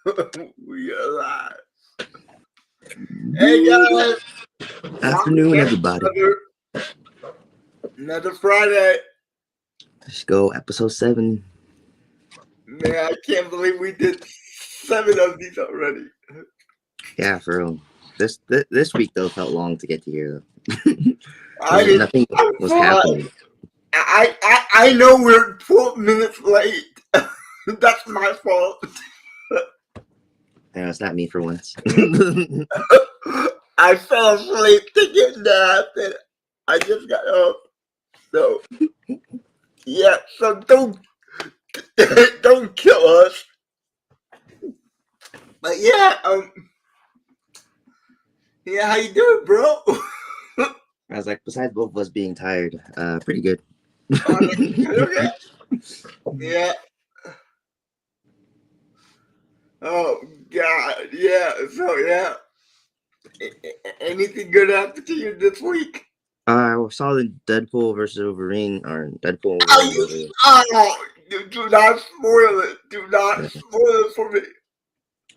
We are live. Hey guys, Afternoon, everybody. another Friday. Let's go, episode 7. Man, I can't believe we did 7 of these already. Yeah, for real. This week though felt long to get to here. I mean, Nothing I'm was fine. happening. I know we're 12 minutes late. That's my fault. Yeah, it's not me for once. I fell asleep taking a nap and I just got up. So yeah, so don't kill us. But yeah, how you doing, bro? I was like, besides both of us being tired, pretty good. Okay. Yeah. Oh God. Yeah. So yeah. Anything good happened to you this week? I saw the Deadpool versus Wolverine, or Deadpool Oh, Wolverine. do not spoil it. Do not Yeah. spoil it for me.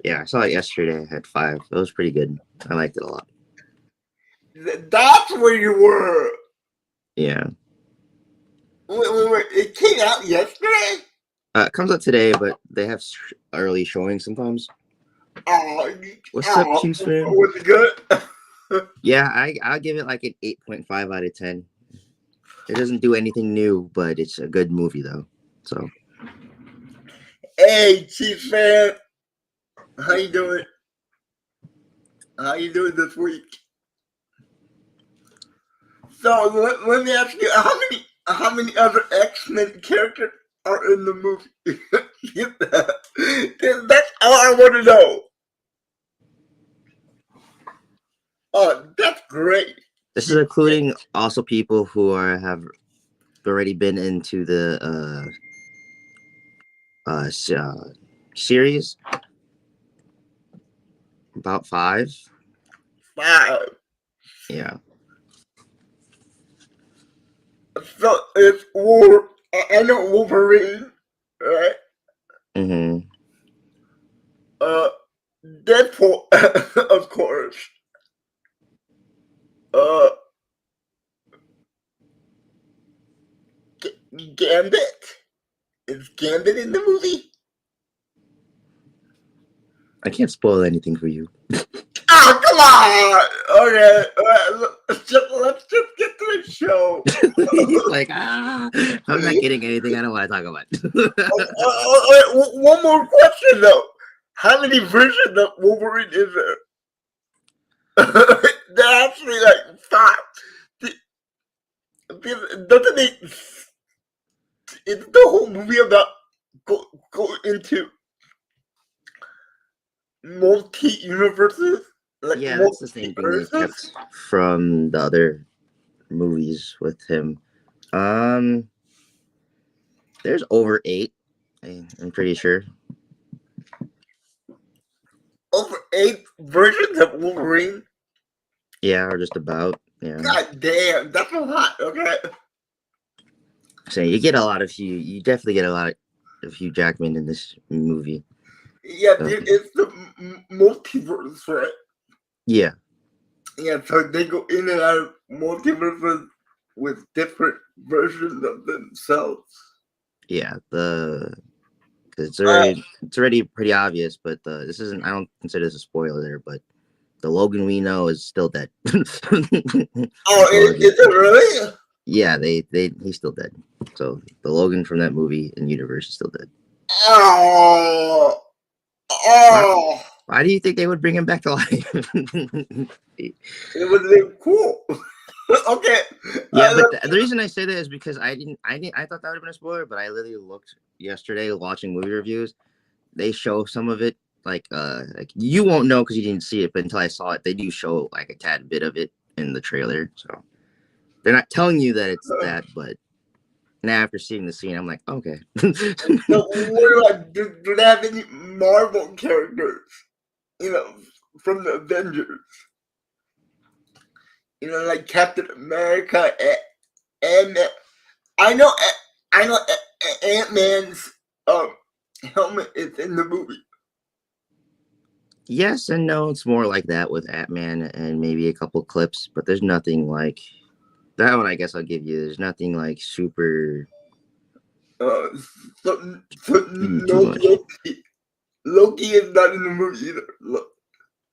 Yeah, I saw it yesterday at 5. It was pretty good. I liked it a lot. That's where you were. Yeah. Wait. It came out yesterday? It comes out today, but they have early showing sometimes. Oh, What's up, Chiefs fan? was it good? Yeah, I'll give it like an 8.5 out of 10. It doesn't do anything new, but it's a good movie though. So Hey, Chief fan. How you doing? How you doing this week? So let me ask you, how many other X-Men characters are in the movie? That's all I want to know. Oh, that's great. this is including also people who have already been into the series. About 5. Wow. Yeah. So it's I know Wolverine, right? Mm-hmm. Uh, Deadpool, of course. Uh, Gambit. Is Gambit in the movie? I can't spoil anything for you. Oh, come on! Okay, let's just get to the show. He's like, I'm not getting anything I don't want to talk about. One more question though. How many versions of Wolverine is there? There are actually like 5. Doesn't it? Is the whole movie about go into multi-universes? Like Yeah, that's the same thing they multiverses? kept from the other movies with him. There's over 8. I'm pretty sure. Over 8 versions of Wolverine? Yeah, or just about. Yeah. God damn, that's a lot, okay? So you get a lot of Hugh. You definitely get a lot of Hugh Jackman in this movie. Yeah, dude, it's the multiverse, right? Yeah. Yeah, so they go in and out of multiverses with different versions of themselves. Yeah. It's already pretty obvious, but this isn't. I don't consider this a spoiler there, but the Logan we know is still dead. Oh, is it really? Yeah, he's still dead. So the Logan from that movie and universe is still dead. Oh. Why do you think they would bring him back to life? It would have been cool. Okay. Yeah, but the reason I say that is because I thought that would have been a spoiler, but I literally looked yesterday watching movie reviews. They show some of it, like you won't know because you didn't see it, but until I saw it, they do show like a tad bit of it in the trailer. So they're not telling you that it's that, but now after seeing the scene, I'm like, okay. So what about, do they have any Marvel characters? You know, from the Avengers? You know, like Captain America and I know Ant-Man's helmet is in the movie. Yes and no. It's more like that with Ant-Man and maybe a couple clips, but there's nothing like that one. I guess I'll give you. There's nothing like super Uh, so too no much. Loki. Loki is not in the movie either.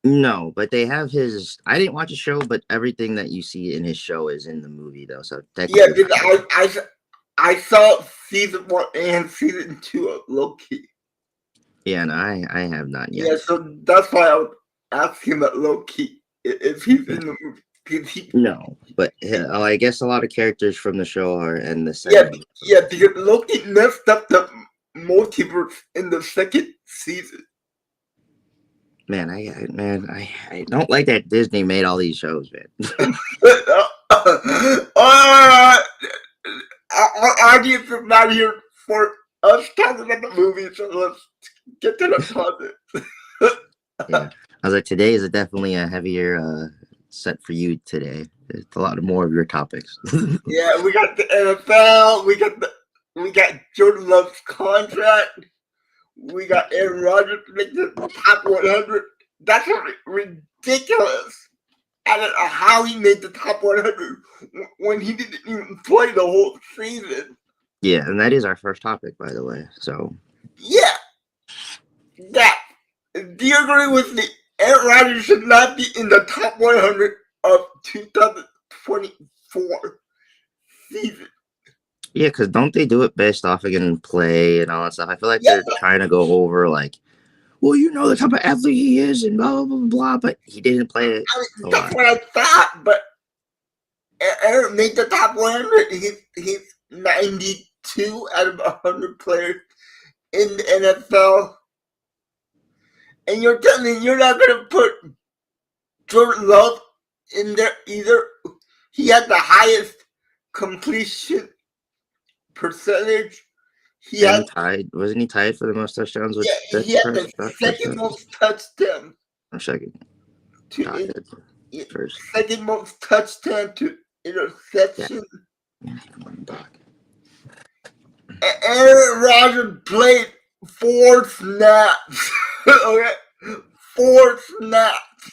No, but they have his. I didn't watch a show, but everything that you see in his show is in the movie, though. So Yeah, technically, because kind of. I saw season 1 and season 2 of Loki. Yeah, no, I have not yet. Yeah, so that's why I was asking about Loki if he's in the movie. 'Cause No, but I guess a lot of characters from the show are in the yeah, second. yeah, because Loki messed up the multiverse in the second season. Man, I don't like that Disney made all these shows, man. Our audience is not here for us talking about the movie, so let's get to the content. Yeah, I was like, today is definitely a heavier set for you today. It's a lot more of your topics. Yeah, we got the NFL. We got Jordan Love's contract. We got Aaron Rodgers making the top 100. That's ridiculous. I don't know how he made the top 100 when he didn't even play the whole season. Yeah, and that is our first topic, by the way. So Yeah, that. Do you agree with me? Aaron Rodgers should not be in the top 100 of 2024 season. yeah, because don't they do it based off again play and all that stuff? I feel like Yeah, they're trying to go over like, well, you know the type of athlete he is and blah blah blah blah, but he didn't play it I a mean, that's lot. what I thought, but Aaron made the top 100. He's 92 out of 100 players in the NFL. And you're telling me you're not going to put Jordan Love in there either? He had the highest completion percentage. He And he had tied. Wasn't he tied for the most touchdowns with yeah, that he had the first second touchdown? most touchdown Or second? to Tied in, first. second most touchdown to Yeah. interception. Dog. Aaron Rodgers played 4 snaps. Okay, 4 snaps,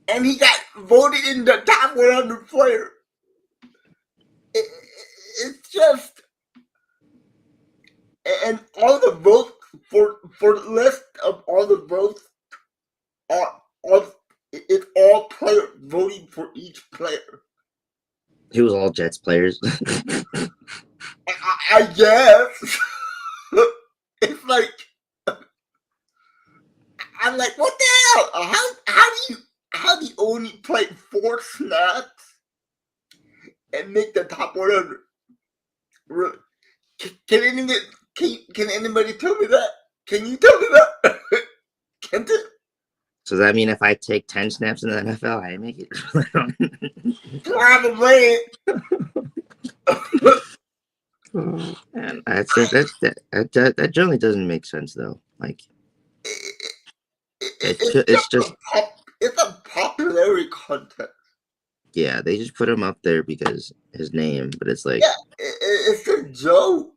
and he got voted in the top 100 player. It, it's just, and all the votes for the list of all the votes are it's all player voting for each player. He was all Jets players. I guess it's like I'm like, what the hell? How do you only play 4 snaps and make the top 100? Can anybody can anybody tell me that? Can you tell me that? Can it? So does that mean if I take 10 snaps in the NFL, I make it? Probably. And that generally doesn't make sense though. Like it's just It's a popularity contest. yeah, they just put him up there because his name, but it's like Yeah, it's a joke.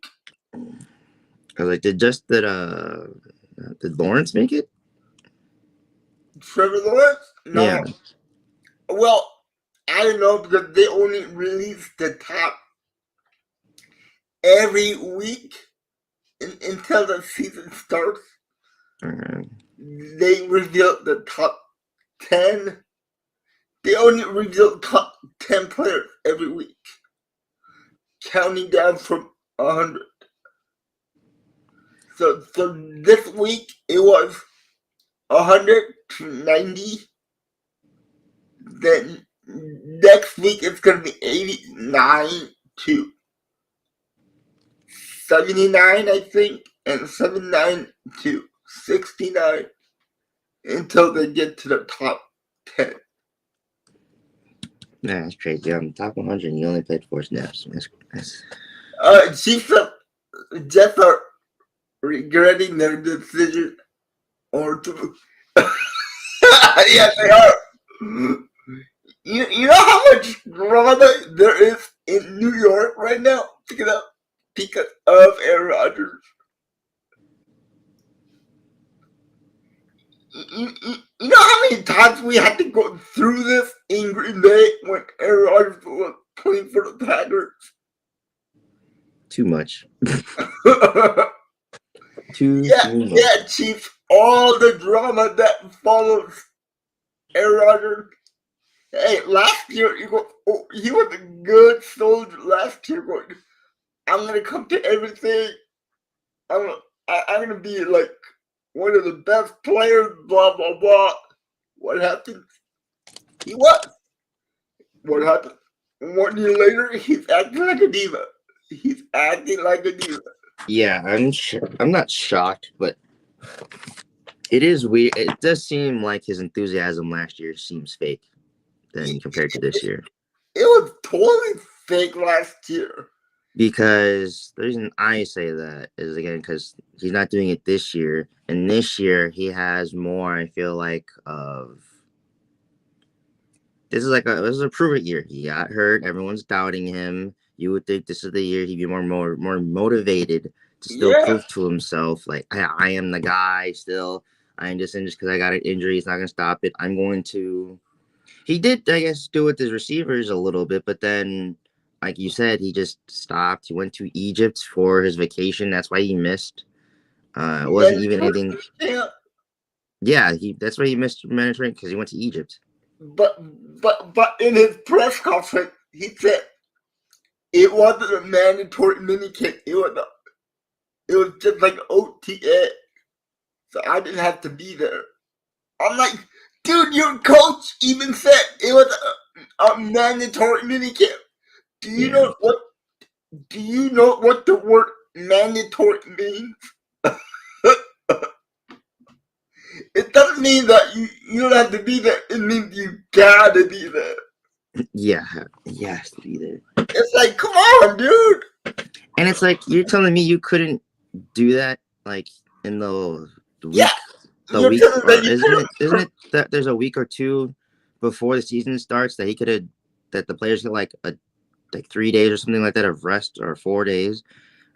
I was like, did Lawrence make it? Trevor Lawrence? No. Yeah. Well, I don't know because they only release the top every week until the season starts. They reveal the top 10. They only reveal top 10 players every week, counting down from 100. So this week it was 100 to 90. Then next week it's gonna be 89 to 79, I think, and 79 to 69 until they get to the top 10. Nah, that's crazy. On the top 100, you only played 4 snaps. That's Chiefs Jets are regretting their decision or to. Yes, they are. You know how much drama there is in New York right now because of Aaron Rodgers. we had to go through this in Green Bay when Aaron Rodgers was playing for the Packers. Too much. yeah, Too much. yeah, Chiefs. All the drama that follows Aaron Rodgers. Hey, last year he was a good soldier. Last year, going, I'm gonna come to everything. I'm gonna be like one of the best players. Blah blah blah. What happened? He was. What happened? 1 year later, he's acting like a diva. He's acting like a diva. Yeah, I'm not shocked, but it is weird. It does seem like his enthusiasm last year seems fake than compared to this year. It was totally fake last year. Because the reason I say that is, again, because he's not doing it this year, and this year he has more. I feel like of this is a prove it year. He got hurt. Everyone's doubting him. You would think this is the year he'd be more motivated to still Yeah. prove to himself, like, I am the guy still. I am just because I got an injury, it's not going to stop it. I'm going to. He did, I guess, do it with his receivers a little bit, but then, like you said, he just stopped. He went to Egypt for his vacation. That's why he missed. It wasn't even anything. Yeah, that's why he missed Mediterranean, because he went to Egypt. But in his press conference, he said it wasn't a mandatory minicamp. It was just like OTA. So I didn't have to be there. I'm like, dude, your coach even said it was a mandatory minicamp. Do you know what? Do you know what the word mandatory means? It doesn't mean that you don't have to be there. It means you gotta be there. Yeah, he has to be there. It's like, come on, dude. And it's like, you're telling me you couldn't do that, like, in the week? Yeah. The week, isn't it that there's a week or two before the season starts that he could have, that the players get like 3 days or something like that of rest, or 4 days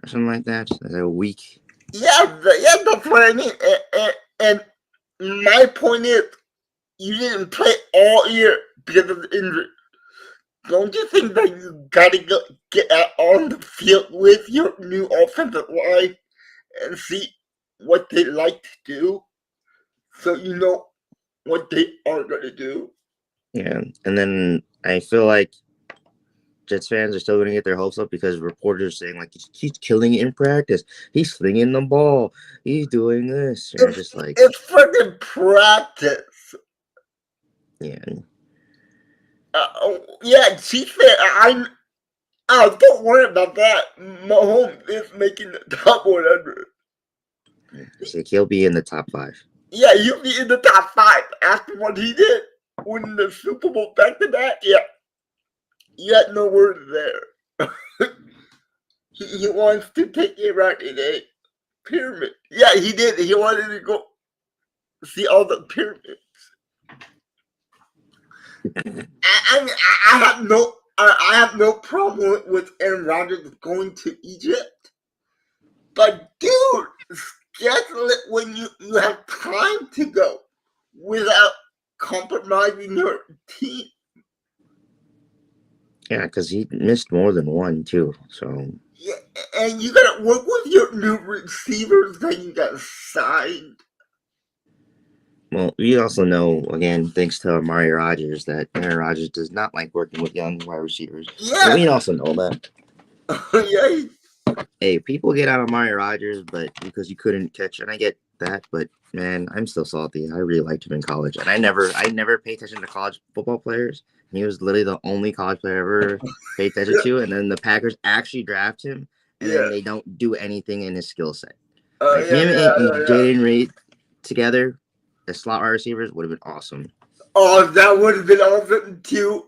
or something like that, a week. Yeah, that's what I mean. And my point is, you didn't play all year because of the injury. Don't you think that you gotta get out on the field with your new offensive line and see what they like to do, so you know what they aren't gonna do? Yeah, and then I feel like Jets fans are still going to get their hopes up because reporters are saying, like, he's killing it in practice. He's slinging the ball. He's doing this. And just like, it's freaking practice. Yeah. Yeah, Chief fan. Don't worry about that. Mahomes is making the top 100. It's like he'll be in the top 5. Yeah, he'll be in the top 5 after what he did, winning the Super Bowl back-to-back. Yeah, you had no words there. he wants to take it right in a pyramid. Yeah, he did. He wanted to go see all the pyramids. I mean, I have no problem with Aaron Rodgers going to Egypt, but dude, schedule it when you have time to go without compromising your team. Yeah, because he missed more than one too. So yeah, and you gotta work with your new receivers that you got signed. Well, we also know, again, thanks to Amari Rodgers, that Aaron Rodgers does not like working with young wide receivers. Yeah. And we also know that. Yeah. Hey, people get out of Amari Rodgers, but because you couldn't catch, and I get that, but man, I'm still salty. I really liked him in college, and I never paid attention to college football players. He was literally the only college player I ever paid attention to, and then the Packers actually draft him, and then they don't do anything in his skill set. Like him and Jaden Reed together as slot wide receivers would have been awesome. Oh, that would have been awesome too.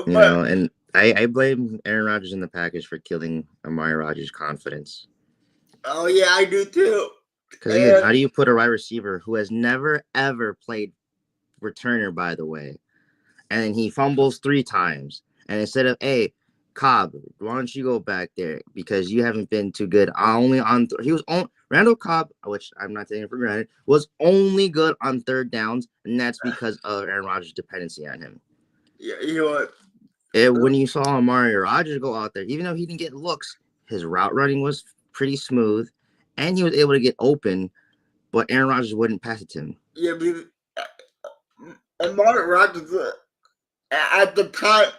You know, and I blame Aaron Rodgers and the Packers for killing Amari Rodgers' confidence. Oh yeah, I do too. Because again, how do you put a wide receiver who has never ever played returner, by the way, and he fumbles 3 times, and instead of Cobb, why don't you go back there because you haven't been too good. He was on Randall Cobb, which I'm not taking for granted, was only good on third downs, and that's because of Aaron Rodgers' dependency on him. Yeah, you know what? When you saw Amari Rodgers go out there, even though he didn't get looks, his route running was pretty smooth, and he was able to get open, but Aaron Rodgers wouldn't pass it to him. Yeah, because Amari Rodgers at the time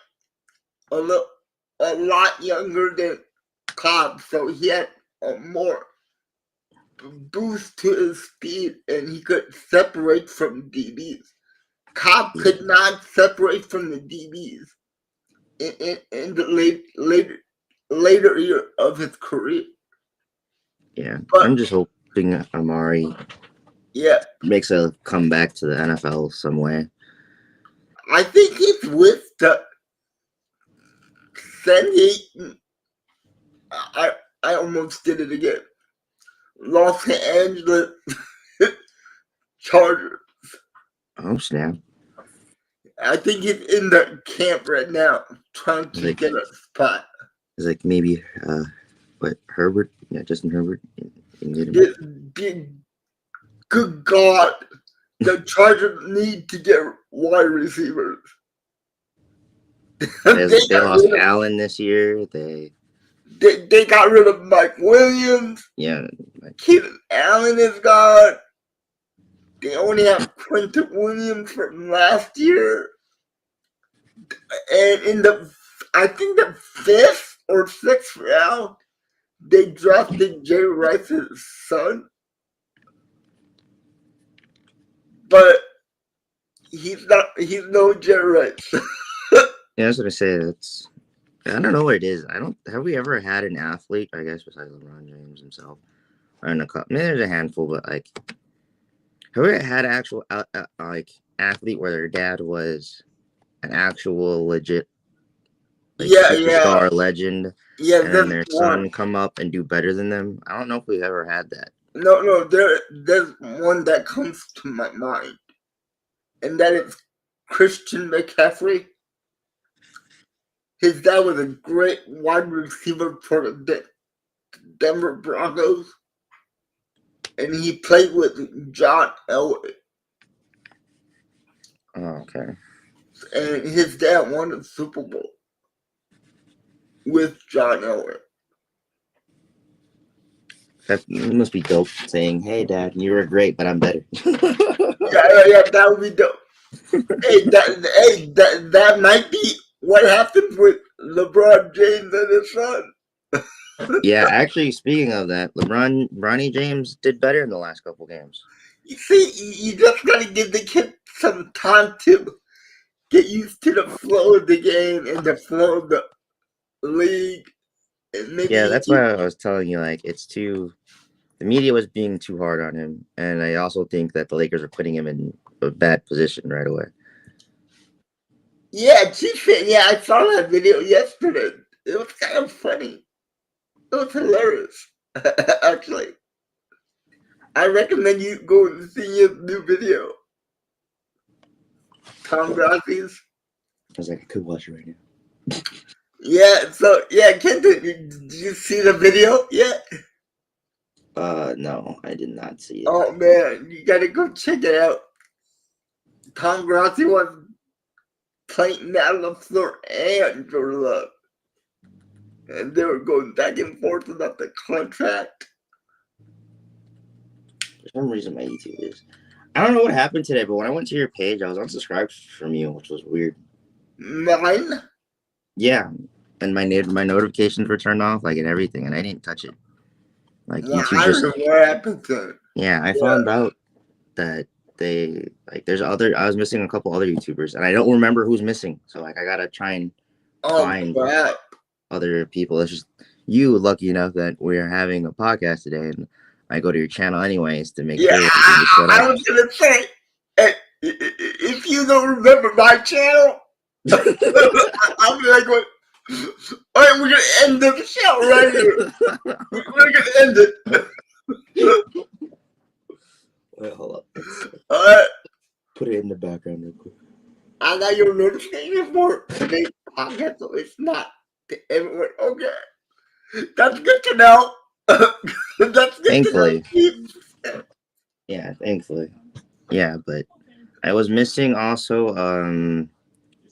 a lot younger than Cobb, so he had a more boost to his speed, and he could separate from DBs. Cobb could not separate from the DBs in the later year of his career. Yeah, But I'm just hoping Amari makes a comeback to the NFL some way. I think he's with the San Diego. I almost did it again. Los Angeles Chargers. Oh snap! I think he's in the camp right now, trying to get a spot. It's like maybe Herbert? Yeah, Justin Herbert. Good God, the Chargers need to get wide receivers. They lost Allen this year. They got rid of Mike Williams. Yeah, Keenan Allen is gone. They only have Quentin Williams from last year. And in I think the 5th or 6th round, they drafted Jay Rice's son. But he's no Jay Rice. Yeah, I was gonna say I don't know what it is. Have we ever had an athlete, I guess, besides LeBron James himself, or in a cup? Maybe there's a handful, but like, have we ever had an actual like athlete where their dad was an actual legit superstar legend, and then their son come up and do better than them? I don't know if we've ever had that. No, there's one that comes to my mind, and that is Christian McCaffrey. His dad was a great wide receiver for the Denver Broncos, and he played with John Elway. Oh, okay. And his dad won the Super Bowl with John Elway. That must be dope saying, "Hey, Dad, you were great, but I'm better." yeah, that would be dope. That might be what happens with LeBron James and his son. Yeah, actually, speaking of that, Bronny James did better in the last couple games. You see, you just gotta give the kid some time to get used to the flow of the game and the flow of the league. Yeah, that's why I was telling you, like, the media was being too hard on him, and I also think that the Lakers are putting him in a bad position right away. Yeah, I saw that video yesterday. It was kind of funny. It was hilarious, actually. I recommend you go and see his new video. Tom Grazi's. I was like, I could watch it right now. Yeah, so, Kenton, did you see the video yet? No, I did not see it. Oh, man, you gotta go check it out. Tom Grazi was playing Matt LaFleur and Jordan Love. And they were going back and forth about the contract. For some reason, my YouTube is. I don't know what happened today, but when I went to your page, I was unsubscribed from you, which was weird. Mine? Yeah, and my notifications were turned off, like, and everything, and I didn't touch it. Like, yeah, YouTube I don't know what happened to it. Yeah, I found out that I was missing a couple other YouTubers, and I don't remember who's missing. So, like, I gotta try and find other people. It's just you lucky enough that we're having a podcast today, and I go to your channel anyways to make sure. I was gonna say, if you don't remember my channel, I'm like, all right, we're gonna end the show right here. We're gonna end it. Wait, hold up. All right. Put it in the background real quick. I got your notification for today's podcast, so it's not to everyone. Okay, that's good to know. That's good to know. Thankfully. Yeah, thankfully. Yeah, but I was missing also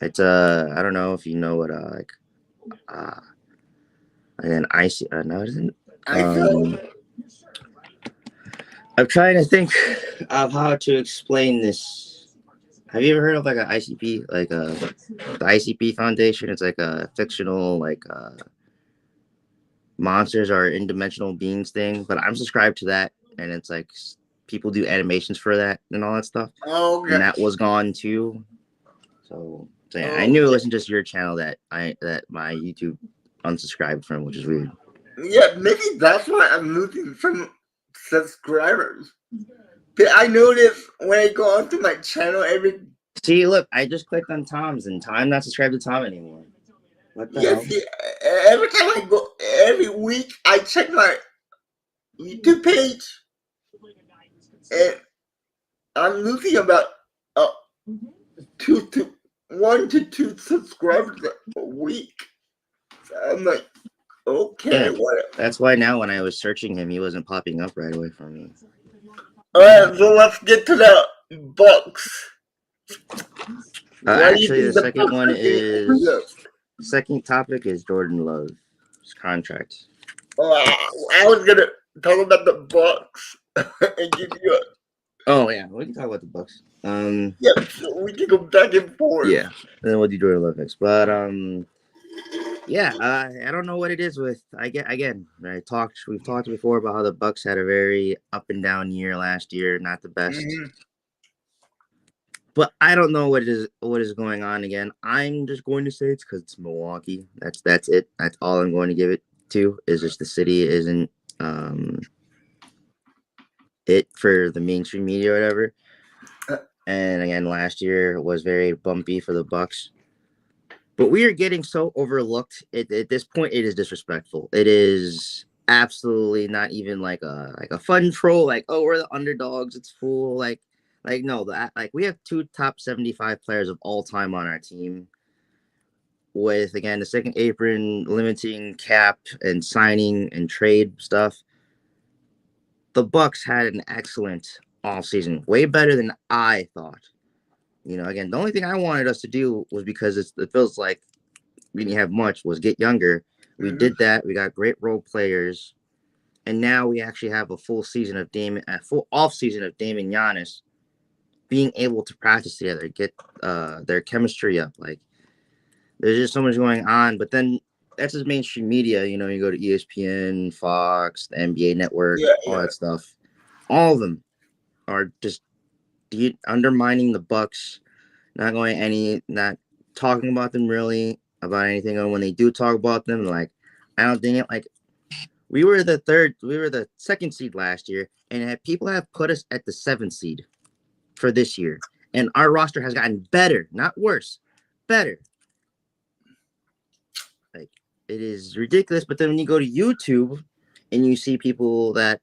it's I don't know if you know what uh an icy no it isn't I feel. I'm trying to think of how to explain this. Have you ever heard of like an ICP, like the ICP Foundation? It's like a fictional like monsters are interdimensional beings thing, but I'm subscribed to that, and it's like people do animations for that and all that stuff, and Okay. that was gone too. So yeah, I knew it Okay. wasn't just your channel that my YouTube unsubscribed from, which is weird. Yeah, maybe that's why I'm losing some subscribers. But I notice when I go onto my channel every See, look, I just clicked on Tom's, and I'm not subscribed to Tom anymore. What the hell? yes, every time I go every week I check my YouTube page and I'm losing about uh, two to 1 to 2 subscribers a week. So I'm like, okay, Yeah, whatever. that's why now when I was searching him, he wasn't popping up right away for me. All right, so let's get to the Bucks. What do you Actually, the think the second Bucks one are getting rid is of? second topic is Jordan Love's contract. I was gonna talk about the Bucks and give you a Oh yeah, we can talk about the Bucks. yeah. So we can go back and forth. Yeah, and then we'll do Jordan Love next. But yeah, I don't know what it is with. I get again. We've talked before about how the Bucks had a very up and down year last year, not the best. Mm-hmm. But I don't know what is going on again. I'm just going to say it's because it's Milwaukee. That's it. That's all I'm going to give it to. Is just the city isn't um it for the mainstream media or whatever. And again, last year was very bumpy for the Bucks. But we are getting so overlooked. At this point, it is disrespectful. It is absolutely not even like a fun troll. Like, oh, we're the underdogs. It's full. Like no, like we have two top 75 players of all time on our team. With again the second apron limiting cap and signing and trade stuff. The Bucks had an excellent off season, way better than I thought. Again, the only thing I wanted us to do was because it feels like we didn't have much was get younger. We Mm-hmm. did that. We got great role players, and now we actually have a full off season of Dame and Giannis being able to practice together, get their chemistry up. Like there's just so much going on. But then that's just mainstream media. You go to ESPN, Fox, the NBA Network, Yeah, all yeah, that stuff. All of them are just undermining the Bucks, not talking about them really about anything. And when they do talk about them, like I don't think it. Like we were the second seed last year, and people have put us at the 7th seed for this year, and our roster has gotten better, not worse, better. Like it is ridiculous. But then when you go to YouTube and you see people that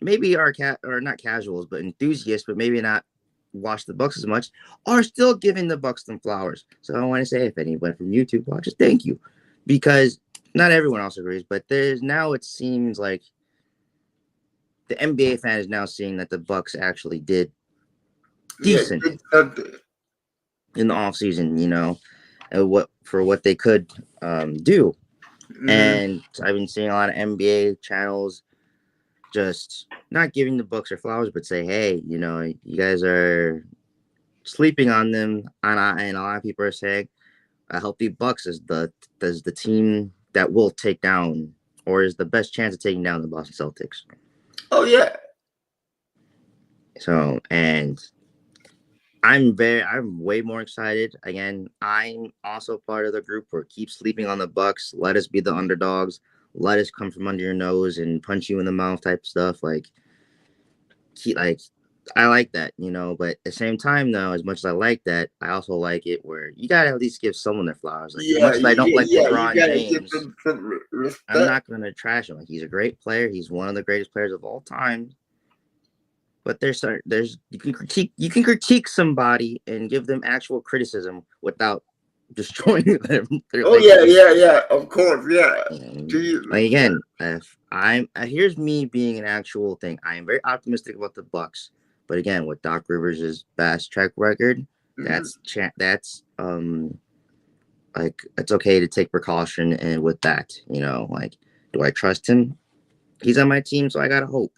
maybe are or not casuals, but enthusiasts, but maybe not watch the Bucks as much, are still giving the Bucks some flowers. So I want to say, if anyone from YouTube watches, thank you, because not everyone else agrees. But it seems like the NBA fan is now seeing that the Bucks actually did yeah. decent Good something. in the offseason, what they could do. Mm-hmm. And I've been seeing a lot of NBA channels just not giving the Bucks their flowers, but say, hey, you guys are sleeping on them. And a lot of people are saying a healthy Bucks is the team that will take down or is the best chance of taking down the Boston Celtics. Oh yeah. So, and I'm way more excited. Again, I'm also part of the group where keep sleeping on the Bucks. Let us be the underdogs. Let us come from under your nose and punch you in the mouth type stuff. Like I like that, but at the same time though, as much as I like that, I also like it where you gotta at least give someone their flowers. Like as Yeah, much as I don't like you LeBron gotta give James, them some I'm respect. not gonna trash him. Like he's a great player. He's one of the greatest players of all time. But there's you can critique somebody and give them actual criticism without destroying them. Oh yeah. Of course, yeah. Like Jesus. again, if I'm here's me being an actual thing. I am very optimistic about the Bucks, but again, with Doc Rivers' best track record, Mhm. that's like it's okay to take precaution and with that, like do I trust him? He's on my team, so I gotta hope.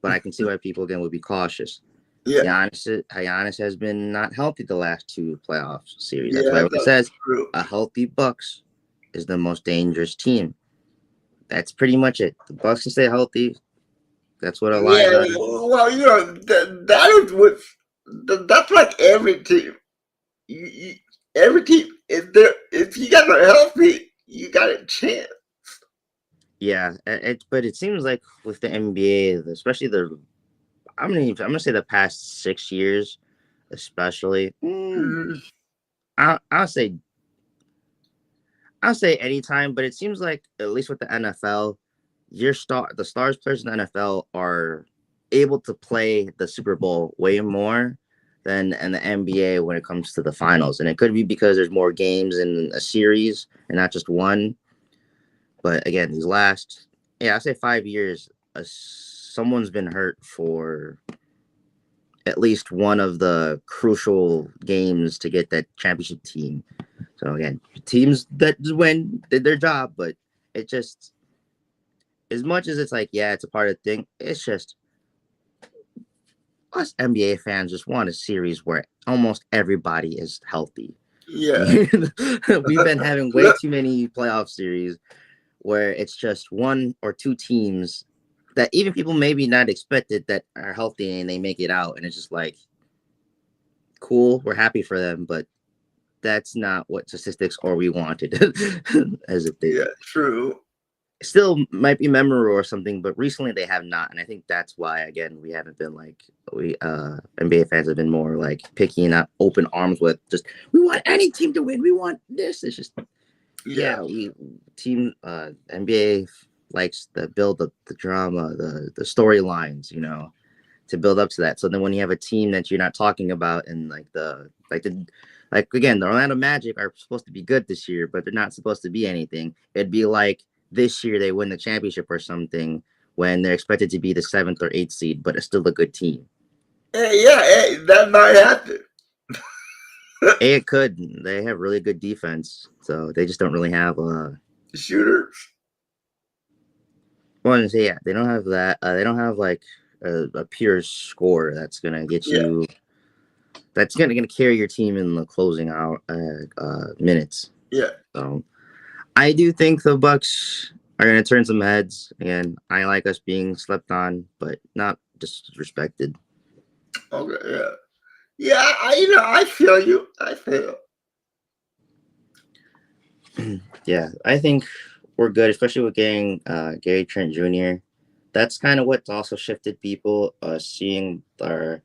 But I can see why people again would be cautious. Yeah, Giannis has been not healthy the last two playoff series. That's why yeah, everyone that's says true. a healthy Bucks is the most dangerous team. That's pretty much it. The Bucks can stay healthy. That's what Yeah, Elijah. well, that is what that's like every team. You, every team, if you guys are healthy, you got a chance. Yeah, but it seems like with the NBA, especially I'm gonna say the past 6 years, especially. Mhm. I, I'll say I'll say anytime, but it seems like at least with the NFL, the stars players in the NFL are able to play the Super Bowl way more than in the NBA when it comes to the finals, and it could be because there's more games in a series and not just one. But again, these last, yeah, I say 5 years, someone's been hurt for at least one of the crucial games to get that championship team. So again, teams that win did their job, but it just as much as it's like, yeah, it's a part of the thing, it's just us NBA fans just want a series where almost everybody is healthy. Yeah. We've been having way too many playoff series where it's just one or two teams that even people maybe not expected that are healthy and they make it out, and it's just like, cool, we're happy for them, but that's not what statistics or we wanted as a thing. Yeah, true. Still might be memorable or something, but recently they have not, and I think that's why again we haven't been like we NBA fans have been more like picky and not open arms with just we want any team to win. We want this. It's just Yeah. we team NBA likes to build the drama, the storylines, to build up to that. So then when you have a team that you're not talking about and like again, the Orlando Magic are supposed to be good this year, but they're not supposed to be anything. It'd be like this year they win the championship or something when they're expected to be the 7th or 8th seed, but it's still a good team. Hey, that might happen. It could. They have really good defense, so they just don't really have Shooters. well, yeah, they don't have that. They don't have like a pure score that's gonna get Yeah, you. That's gonna carry your team in the closing out minutes. yeah. So I do think the Bucks are gonna turn some heads. Again, I like us being slept on, but not disrespected. Okay, yeah. Yeah, I feel you. I feel. Yeah, I think we're good, especially with getting Gary Trent Jr. That's kind of what's also shifted people, seeing our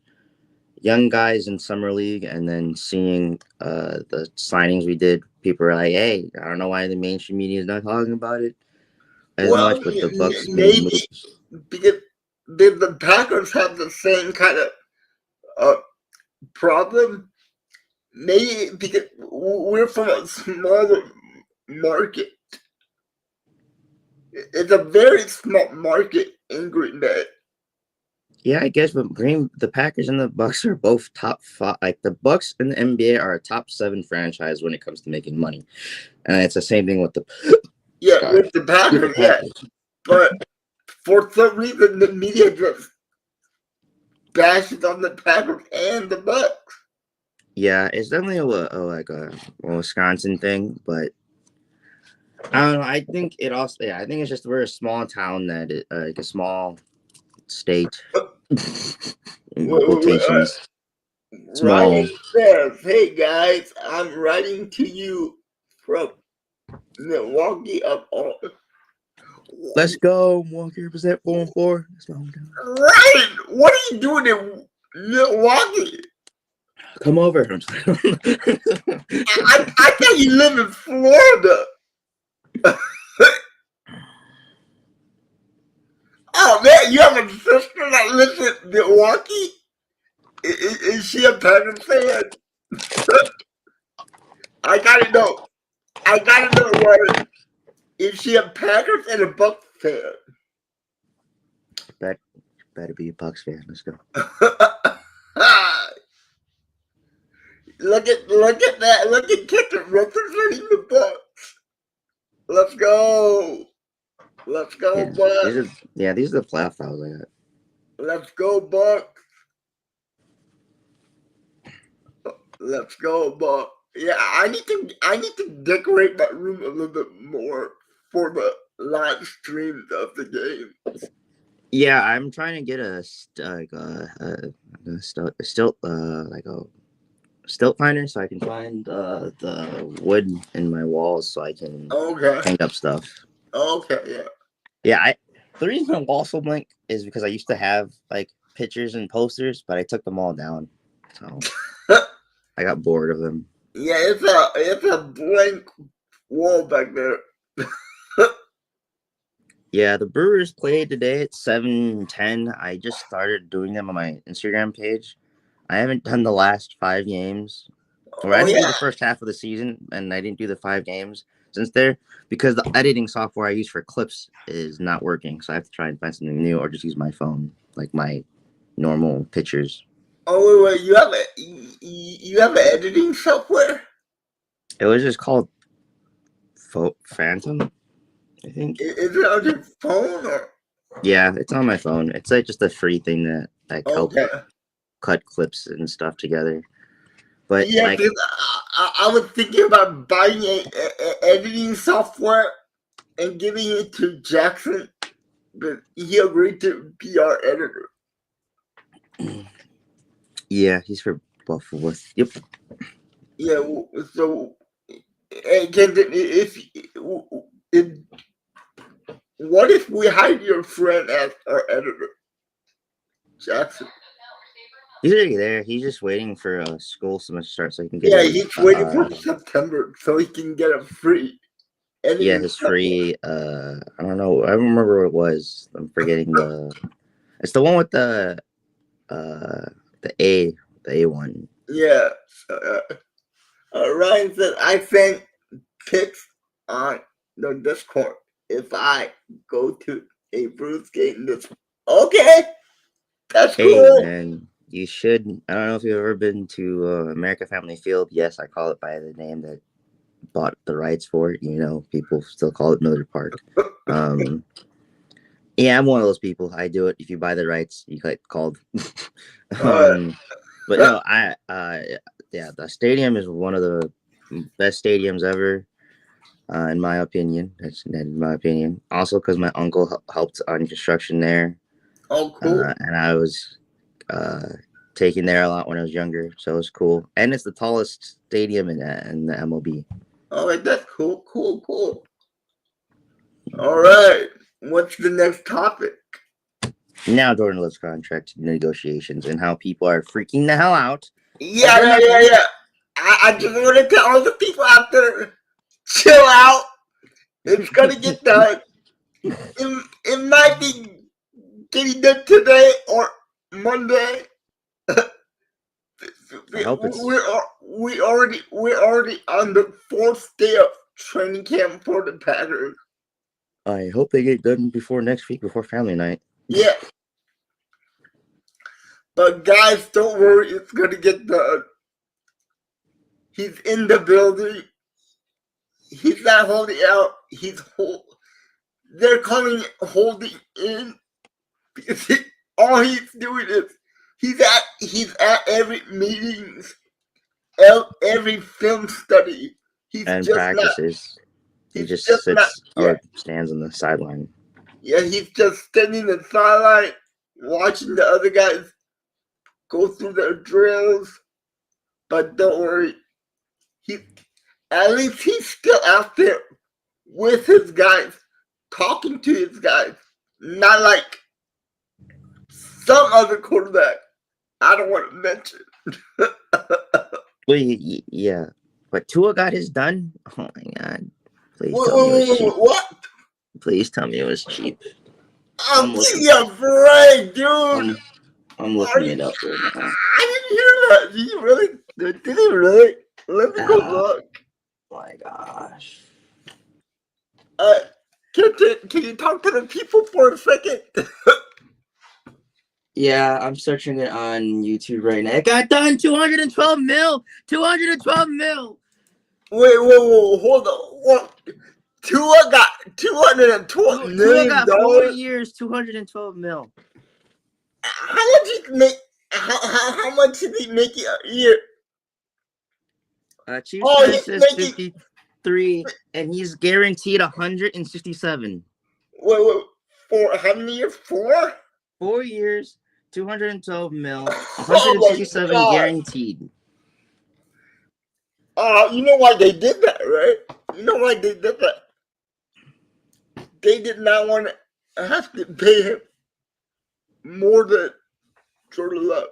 young guys in summer league and then seeing the signings we did. People are like, hey, I don't know why the mainstream media is not talking about it as Well, much, but the Bucks made maybe moves. because the Packers have the same kind of uh, problem. Maybe because we're from a smaller market. It's a very small market in Green Bay. Yeah, I guess, but the Packers and the Bucks are both top five. Like the Bucks and the NBA are a top 7 franchise when it comes to making money, and it's the same thing with the Yeah, sorry, with the with the Packers, yeah. Packers. But for some reason, the media just bashes on the Packers and the Bucks. Yeah, it's definitely a Wisconsin thing, but I don't know. I think it also, yeah, I think it's just we're a small town like a small state, in quotations, small. Ryan says, "Hey guys, I'm writing to you from Milwaukee of all." Let's go, Milwaukee represent 4-4. That's my hometown. Ryan, what are you doing in Milwaukee? Come over. I thought you live in Florida. Oh man, you have a sister that lives in Milwaukee? Is she a Packers fan? I gotta know. I gotta know what is she a Packers and a Bucks fan? Better be a Bucks fan. Let's go. Look at that. Look at Kicker representing the Bucks. Let's go. Let's go, Yeah, Bucks. these are the playoff fouls I got. Let's go, Bucks. Let's go, Bucks. Yeah, I need to decorate my room a little bit more for the live streams of the game. Yeah, I'm trying to get a stilt finder so I can find the wood in my walls so I can Okay. hang up stuff. Okay, yeah. Yeah, the reason my walls so blank is because I used to have like pictures and posters, but I took them all down, so I got bored of them. Yeah, it's a blank wall back there. Yeah, the Brewers played today at 7:10. I just started doing them on my Instagram page. I haven't done the last 5 games. Or I Oh didn't do yeah. the first half of the season, and I didn't do the 5 games since there because the editing software I use for clips is not working. So I have to try and find something new, or just use my phone, like my normal pictures. Oh wait, you have an editing software? It was just called Phantom, I think. Is it on your phone or? Yeah, it's on my phone. It's like just a free thing that helps Okay. cut clips and stuff together. But Yeah, like, because I was thinking about buying a editing software and giving it to Jackson, but he agreed to be our editor. yeah, he's for Buffalo. Yep. Yeah, so again, if what if we hire your friend as our editor, Jackson? He's already there. He's just waiting for a school semester to start so he can get Yeah, his he's waiting for September so he can get a free editing his software. free I don't know. I don't remember what it was. I'm forgetting it's the one with the A one. Yeah. Ryan said I sent pics on the Discord if I go to a Bruce game this. Okay, that's Hey cool. man, you should. I don't know if you've ever been to America Family Field. Yes, I call it by the name that bought the rights for it. You know, people still call it Miller Park. Yeah, I'm one of those people. I do it. If you buy the rights, you get called. But no, yeah, the stadium is one of the best stadiums ever, in my opinion. That's in my opinion. Also, because my uncle helped on construction there. Oh, cool. And I was taken there a lot when I was younger, so it was cool. And it's the tallest stadium in the MLB. All right, that's cool, cool, cool. All right, what's the next topic? Now Jordan Love's contract negotiations and how people are freaking the hell out. Yeah. I just want to tell all the people out there, chill out. It's gonna get done. It might be getting done today or Monday. I hope it's. We're already on the 4th day of training camp for the Packers. I hope they get done before next week, before family night. Yeah. But guys, don't worry, it's gonna get done. He's in the building. He's not holding out. They're calling it holding in because all he's doing is he's at every meetings, every film study. He's and just practices. Not, he just sits not, or stands on the sideline. Yeah, he's just standing in the sideline, watching the other guys go through their drills. But don't worry, at least he's still out there with his guys, talking to his guys. Not like some other quarterback I don't want to mention. Well, yeah, but Tua got his done. Oh my god! Please tell me it was cheap. What? Please tell me it was cheap. I'm giving you a break, dude. I'm looking it up right now. I didn't hear that. Did he really? Let me go look. My gosh. Uh, can you talk to the people for a second? Yeah, I'm searching it on YouTube right now. It got done. 212 mil. 212 mil. Wait, hold on. What? Tua got $212 Tua million. got 4 years, 212 mil. How much he make? How much did he make a year? Chiefs Oh, fan he's says making. 53, and he's guaranteed 167. Wait, for how many years? 4? 4 years, 212 mil, Oh my 167 god! guaranteed. You know why they did that, right? You know why they did that? They did not want to have to pay him more than Jordan Love.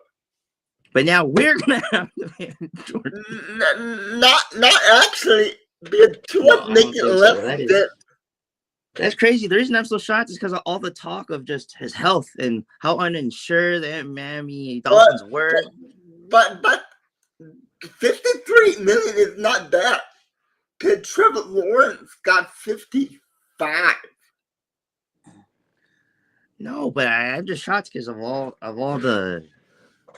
But now we're gonna have to pay him Jordan. Not actually, because No, Tua I don't making think less so. than. That's crazy. The reason I'm so shocked is because of all the talk of just his health and how uninsured the Miami But Dolphins were. but 53 million is not that. Because Trevor Lawrence got 55. No, but I'm just shocked because of all the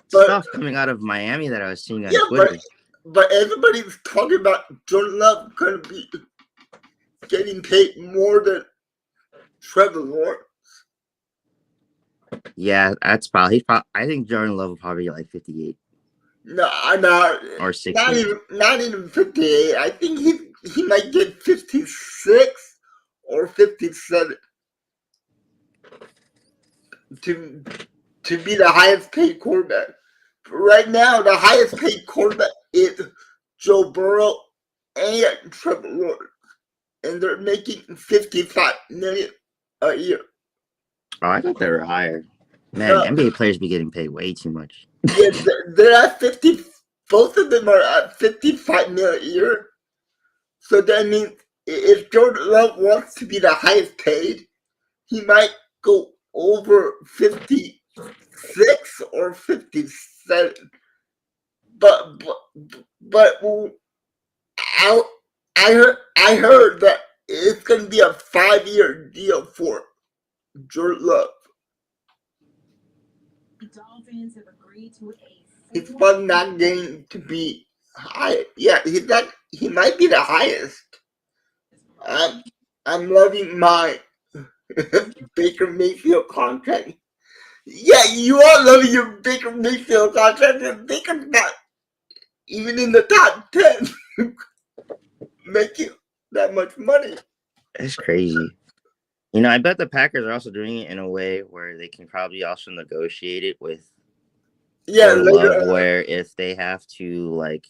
But stuff coming out of Miami that I was seeing on yeah, Twitter. but everybody's talking about Jordan Love going to be getting paid more than Trevor Lawrence. Yeah, that's probably I think Jordan Love will probably get like 58 No, or 60. not even 58. I think he might get 56 or 57 to be the highest paid quarterback. Right now, the highest paid quarterback is Joe Burrow and Trevor Lawrence, and they're making 55 million a year. Oh, I thought they were higher. Man, No, NBA players be getting paid way too much. yeah, they're at 50. Both of them are at 55 million a year. So that means if Jordan Love wants to be the highest paid, he might go over 56 or 57. But I I heard that it's going to be a 5-year deal for Jordan Love. The Dolphins have agreed to He's probably not going to be high. Yeah, he's not. He might be the highest. I'm loving my Baker Mayfield contract. Yeah, you are loving your Baker Mayfield contract, and Baker's not even in the top 10 making that much money. That's crazy. You know, I bet the Packers are also doing it in a way where they can probably also negotiate it with Later Love, on, where if they have to like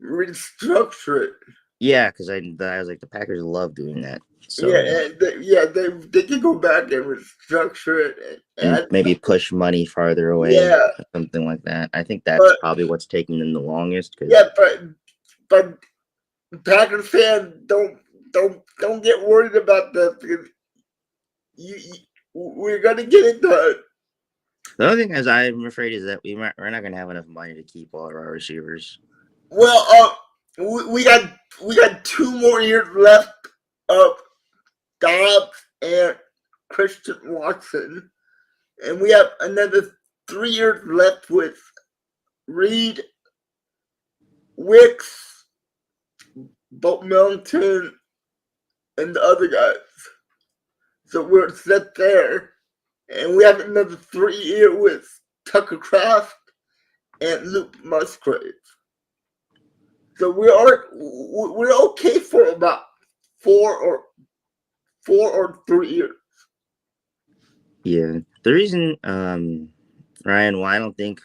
restructure it. Yeah, because I was like the Packers love doing that. So they can go back and restructure it and maybe push money farther away, yeah, something like that. I think that's probably what's taking them the longest. But Packers fans don't get worried about that because we're gonna get it done. The other thing is I'm afraid is that we're not going to have enough money to keep all of our receivers. Well, we got 2 more years left of Dobbs and Christian Watson, and we have another 3 years left with Reed, Wicks, Boat Millington, and the other guys. So we're set there, and we have another 3 years with Tucker Kraft and Luke Musgrave. So we're okay for about 4 or 3 years. Yeah, the reason, Ryan, why I don't think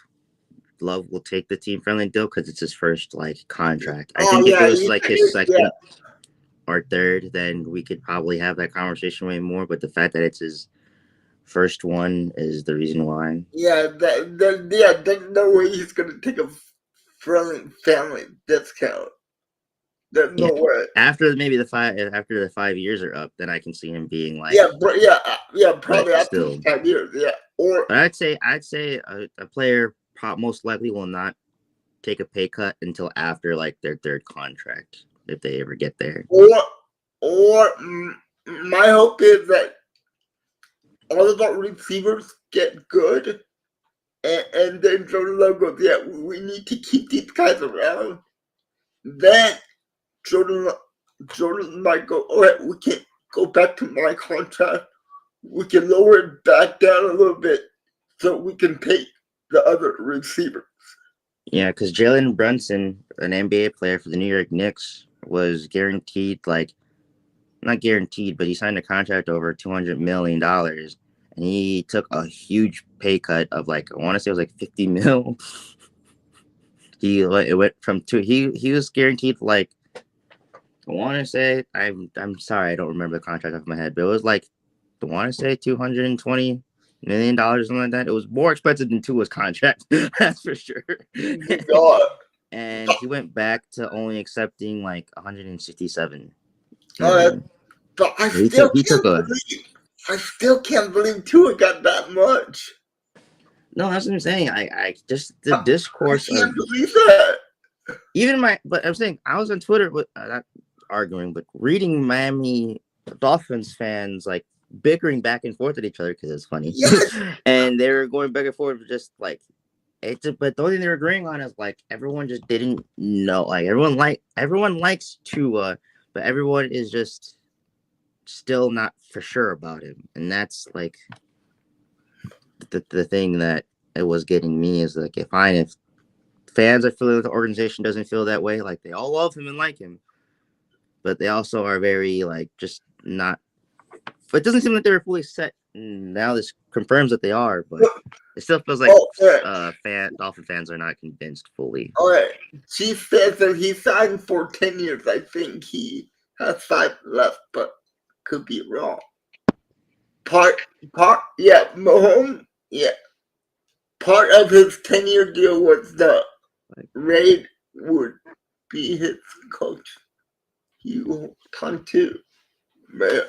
Love will take the team friendly deal because it's his first contract. I think if it was his second or third, then we could probably have that conversation way more. But the fact that it's his first one is the reason why. Yeah, there's no way he's gonna take a friendly family discount. There's no way. After the 5 years are up, then I can see him being like probably after 5 years. Yeah, but I'd say a player most likely will not take a pay cut until after their third contract. if they ever get there. My hope is that all of our receivers get good, and then Jordan Love goes, yeah, we need to keep these guys around. Then Jordan might go, all right, we can go back to my contract. We can lower it back down a little bit so we can pay the other receiver. Yeah, because Jalen Brunson, an NBA player for the New York Knicks, was guaranteed, like, not guaranteed, but he signed a contract over $200 million. And he took a huge pay cut of, like, I want to say it was like 50 mil. It went from two. He was guaranteed, like, I want to say, I'm sorry, I don't remember the contract off my head, but it was like, I want to say $220 million, something like that. It was more expensive than Tua's contract, that's for sure. God. And he went back to only accepting like 167. But I still can't believe Tua got that much. No, that's what I'm saying. I just the discourse. I can't believe that. But I'm saying I was on Twitter with not arguing, but reading Miami Dolphins fans like bickering back and forth at each other because it's funny. Yes. And they were going back and forth just like but the only thing they were agreeing on is like everyone just didn't know. Like everyone likes Tua, but everyone is just still not for sure about him. And that's like the thing that it was getting me is like if fans are feeling that the organization doesn't feel that way, like they all love him and like him, but they also are very like just not. It doesn't seem like they were fully set. Now this confirms that they are, but it still feels like Dolphin fans are not convinced fully. All right, Chief says that he signed for 10 years. I think he has 5 left, but could be wrong. Mahomes, yeah. Part of his 10-year deal was the Raid would be his coach. He will come too, man.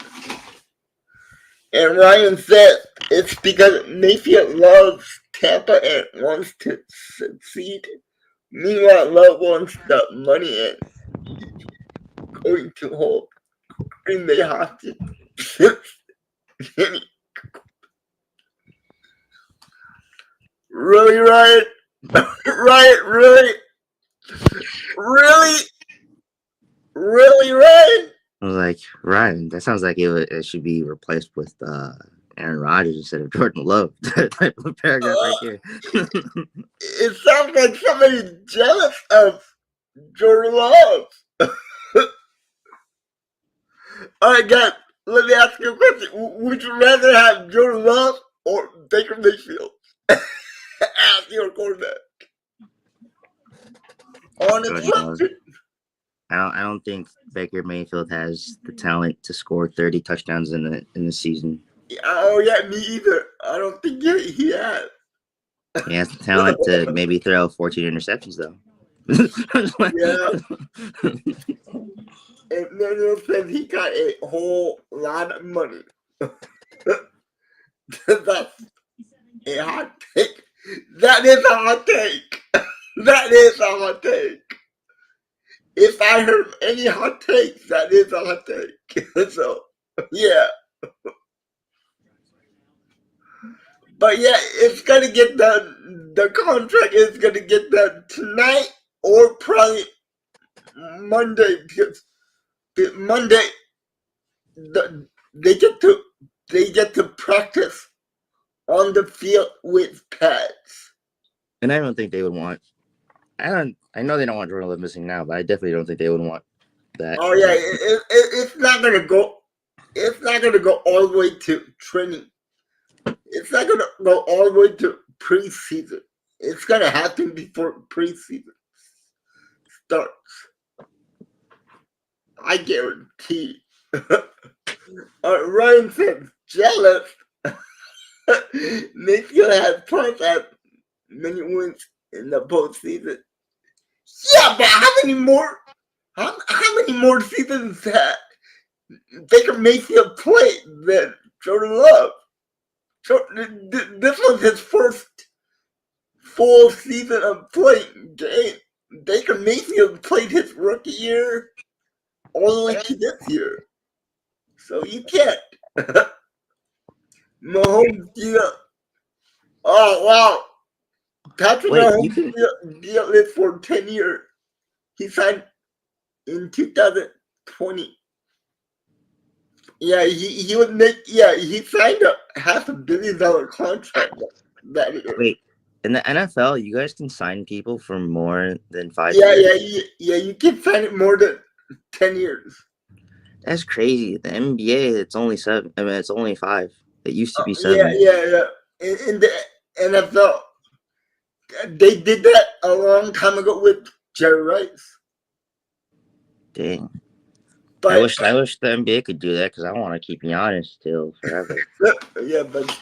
And Ryan said it's because Mayfield loves Tampa and wants to succeed. Meanwhile, Love wants the money and going to hold Green Bay hostage. Really, Ryan? Ryan, really, Ryan? I was like, Ryan, that sounds like it should be replaced with Aaron Rodgers instead of Jordan Love. That type of paragraph right here. It sounds like somebody's jealous of Jordan Love. All right, guys, let me ask you a question. Would you rather have Jordan Love or Baker Mayfield as your quarterback? Honest question. I don't think Baker Mayfield has the talent to score 30 touchdowns in the season. Oh yeah, me either. I don't think he has. He has the talent to maybe throw 14 interceptions though. Yeah. And Manuel says he got a whole lot of money. That's a hot take. That is a hot take. That is a hot take. If I heard any hot takes, that is a hot take. So, yeah. But yeah, it's going to get done. The contract is going to get done tonight or probably Monday because Monday they get to practice on the field with pads. And I don't think they would want. I know they don't want Jordan Love missing now, but I definitely don't think they would want that. Oh yeah, it's not gonna go. It's not gonna go all the way to training. It's not gonna go all the way to preseason. It's gonna happen before preseason starts. I guarantee. Ryan said jealous. Mayfield has twice as many wins in the postseason. Yeah, but how many more? How many more seasons had Baker Mayfield played than Jordan Love? So this was his first full season of playing game. Baker Mayfield played his rookie year, all the way to this year. So you can't. Mahomes deal. Oh wow. Patrick Wait, you Mahomes can deal is for 10 years. He signed in 2020. Yeah, he would make. Yeah, he signed a $500 million contract that year. wait in the NFL. You guys can sign people for more than 5 Yeah, years. yeah. You can sign it more than 10 years. That's crazy. The NBA, it's only 7. I mean, it's only 5. It used to be Yeah, 7. yeah. In the NFL, they did that a long time ago with Jerry Rice. Dang. But I wish the NBA could do that because I want to keep Giannis still forever. yeah, but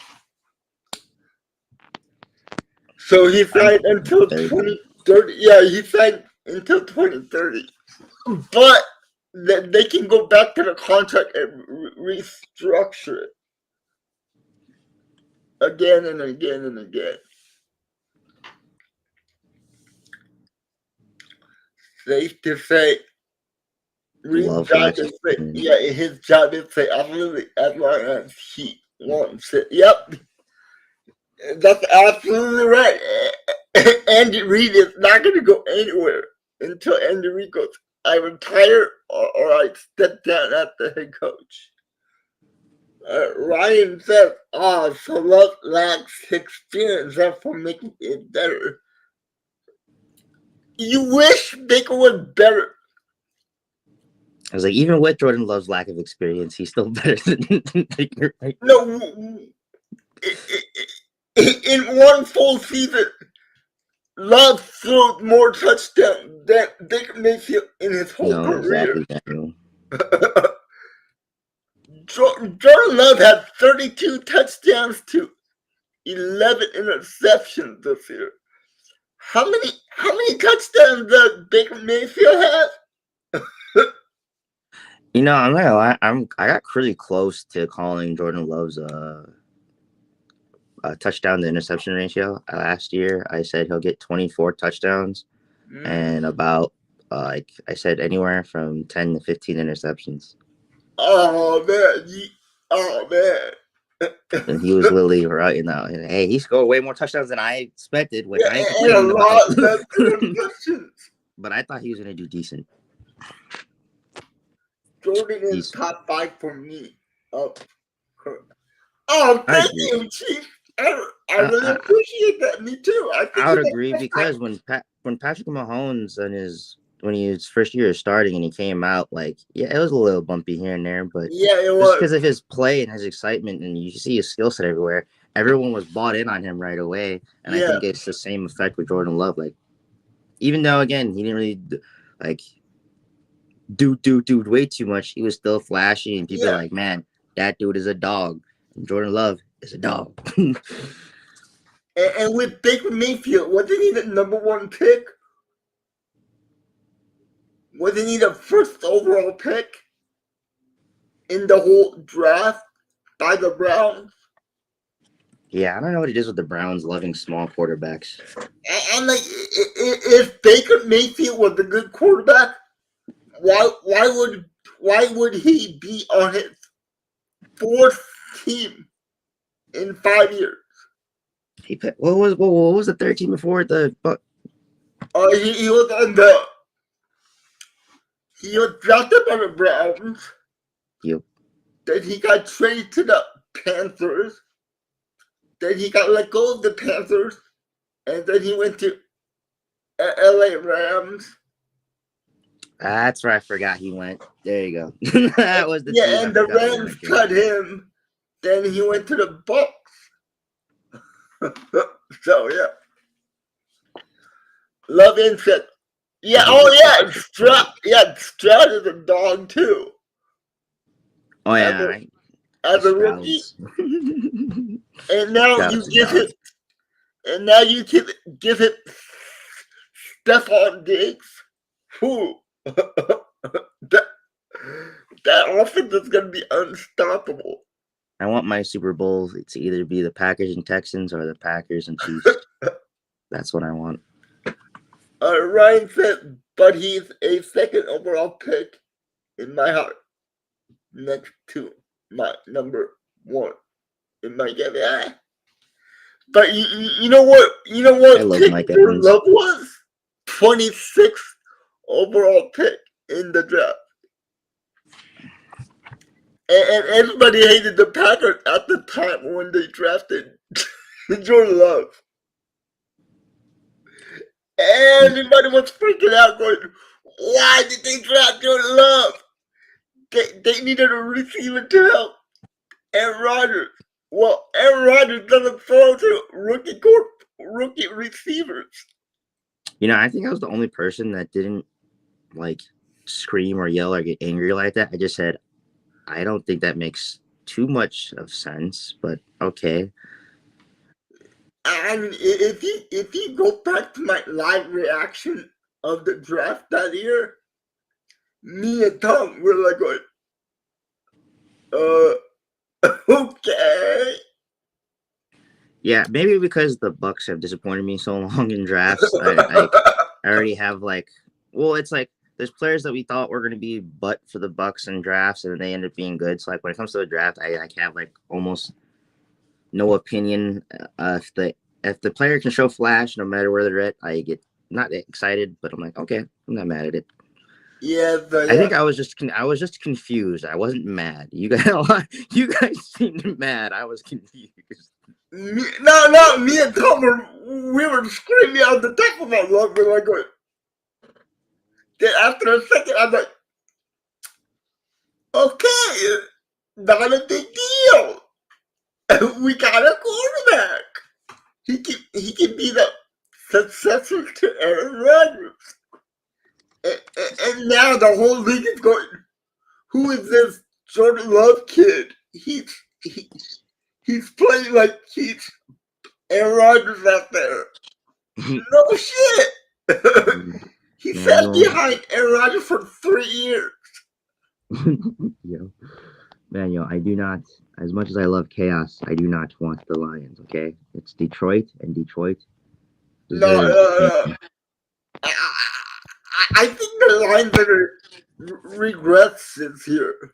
so he signed until 2030. Yeah, he signed until 2030. But they can go back to the contract and restructure it again and again and again. Safe to say, Reed's Love job Flax's is say, opinion. yeah, his job is say absolutely as long as he wants it. Yep, that's absolutely right. Andy Reid is not going to go anywhere until Andy Reid goes, I retire or I step down as the head coach. Ryan says, oh, so Love lacks experience, therefore making it better. You wish Baker was better. I was like, even with Jordan Love's lack of experience, he's still better than Baker. Right? No, in one full season, Love threw more touchdowns than Baker Mayfield in his whole No, career. exactly, Daniel. Jordan Love had 32 touchdowns to 11 interceptions this year. How many touchdowns does Baker Mayfield have? You know, I'm not gonna lie. I got really close to calling Jordan Love's touchdown to interception ratio last year. I said he'll get 24 touchdowns and about like I said anywhere from 10 to 15 interceptions. Oh man. And he was literally right in that. And, hey, he scored way more touchdowns than I expected, which I ain't And a complaining about. lot less interceptions. But I thought he was gonna do decent. Jordan is He's, top 5 for me. Oh, I thank agree. you, Chief. I really appreciate that. Me too. I would agree because when Patrick Mahomes when he was first year starting and he came out, like, yeah, it was a little bumpy here and there, but yeah, it just was because of his play and his excitement, and you see his skill set everywhere, everyone was bought in on him right away. And I think it's the same effect with Jordan Love. Like, even though again he didn't really like do way too much, he was still flashy, and people are like, man, that dude is a dog. And Jordan Love is a dog. And with Baker Mayfield, wasn't he the #1 pick? Wasn't he the first overall pick in the whole draft by the Browns? Yeah, I don't know what it is with the Browns loving small quarterbacks. And like, if Baker Mayfield was a good quarterback, why would he be on his 4th team in 5 years? What was the 3rd team before the? He was drafted by the Browns. Yep. Then he got traded to the Panthers. Then he got let go of the Panthers, and then he went to LA Rams. That's where I forgot he went. There you go. That was the team. And the Rams cut him. Then he went to the Bucks. So yeah, Love interest. Yeah. Oh yeah, Stroud is a dog too. Oh yeah, as a rookie. And now you give it. And now you give it Stephon Diggs. Who? that offense is going to be unstoppable. I want my Super Bowl to either be the Packers and Texans or the Packers and Chiefs. That's what I want. Ryan said, but he's a 2nd overall pick in my heart next to my number one in my game. But you know what? You know I what love pick Mike Jordan Evans. Love was? 26th overall pick in the draft. And everybody hated the Packers at the time when they drafted Jordan Love. Everybody was freaking out going, why did they draft Jordan Love? They needed a receiver to help Aaron Rodgers. Well, Aaron Rodgers doesn't throw to rookie receivers. You know, I think I was the only person that didn't like scream or yell or get angry like that. I just said, I don't think that makes too much of sense, but okay. I mean, if you go back to my live reaction of the draft that year, me and Tom were like going, okay. Yeah, maybe because the Bucks have disappointed me so long in drafts. I already have well, it's like there's players that we thought were going to be butt for the Bucks in drafts, and they end up being good. So like when it comes to the draft, I have like almost no opinion. If the player can show flash, no matter where they're at, I get not excited, but I'm like, okay, I'm not mad at it. Yeah, I think I was just confused. I wasn't mad. You guys seemed mad. I was confused. No, me and Tom we were screaming out the top of our lungs. We're like going. Then after a second, I'm like, okay, not a big deal. We got a quarterback. He can be the successor to Aaron Rodgers. And now the whole league is going, who is this Jordan Love kid? He's playing like he's Aaron Rodgers out there. No shit. He sat behind Aaron Rodgers for 3 years. Yo, I do not, as much as I love chaos, I do not want the Lions, okay? It's Detroit, and Detroit deserves No. I think the Lions are regrets this year.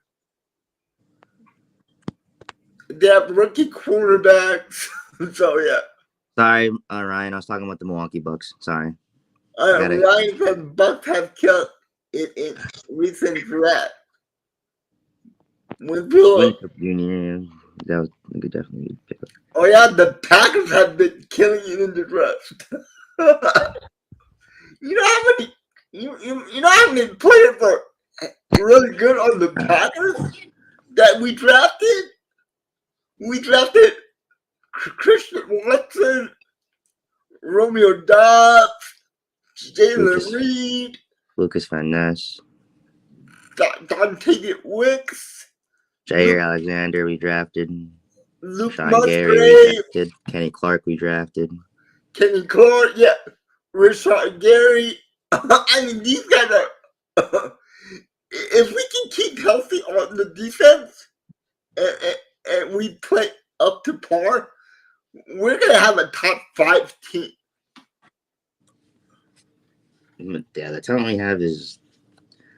They have rookie quarterbacks. So, yeah. Sorry, Ryan, I was talking about the Milwaukee Bucks. Sorry. Lions and Bucks have killed in recent draft. Win Cup Junior, that was a good, definitely good pick. Oh yeah, the Packers have been killing it in the draft. You know how many you know how many players are really good on the Packers that we drafted? We drafted Christian Watson, Romeo Dobbs, Jalen Reed, Lucas Van Ness, Dante Wicks, Jair Alexander we drafted, Luke Sean Musgrave, Gary we drafted, Kenny Clark we drafted. Yeah, Rashawn Gary. I mean, these guys are. If we can keep healthy on the defense and we play up to par, we're gonna have a top 5 team. Yeah, the talent we have is.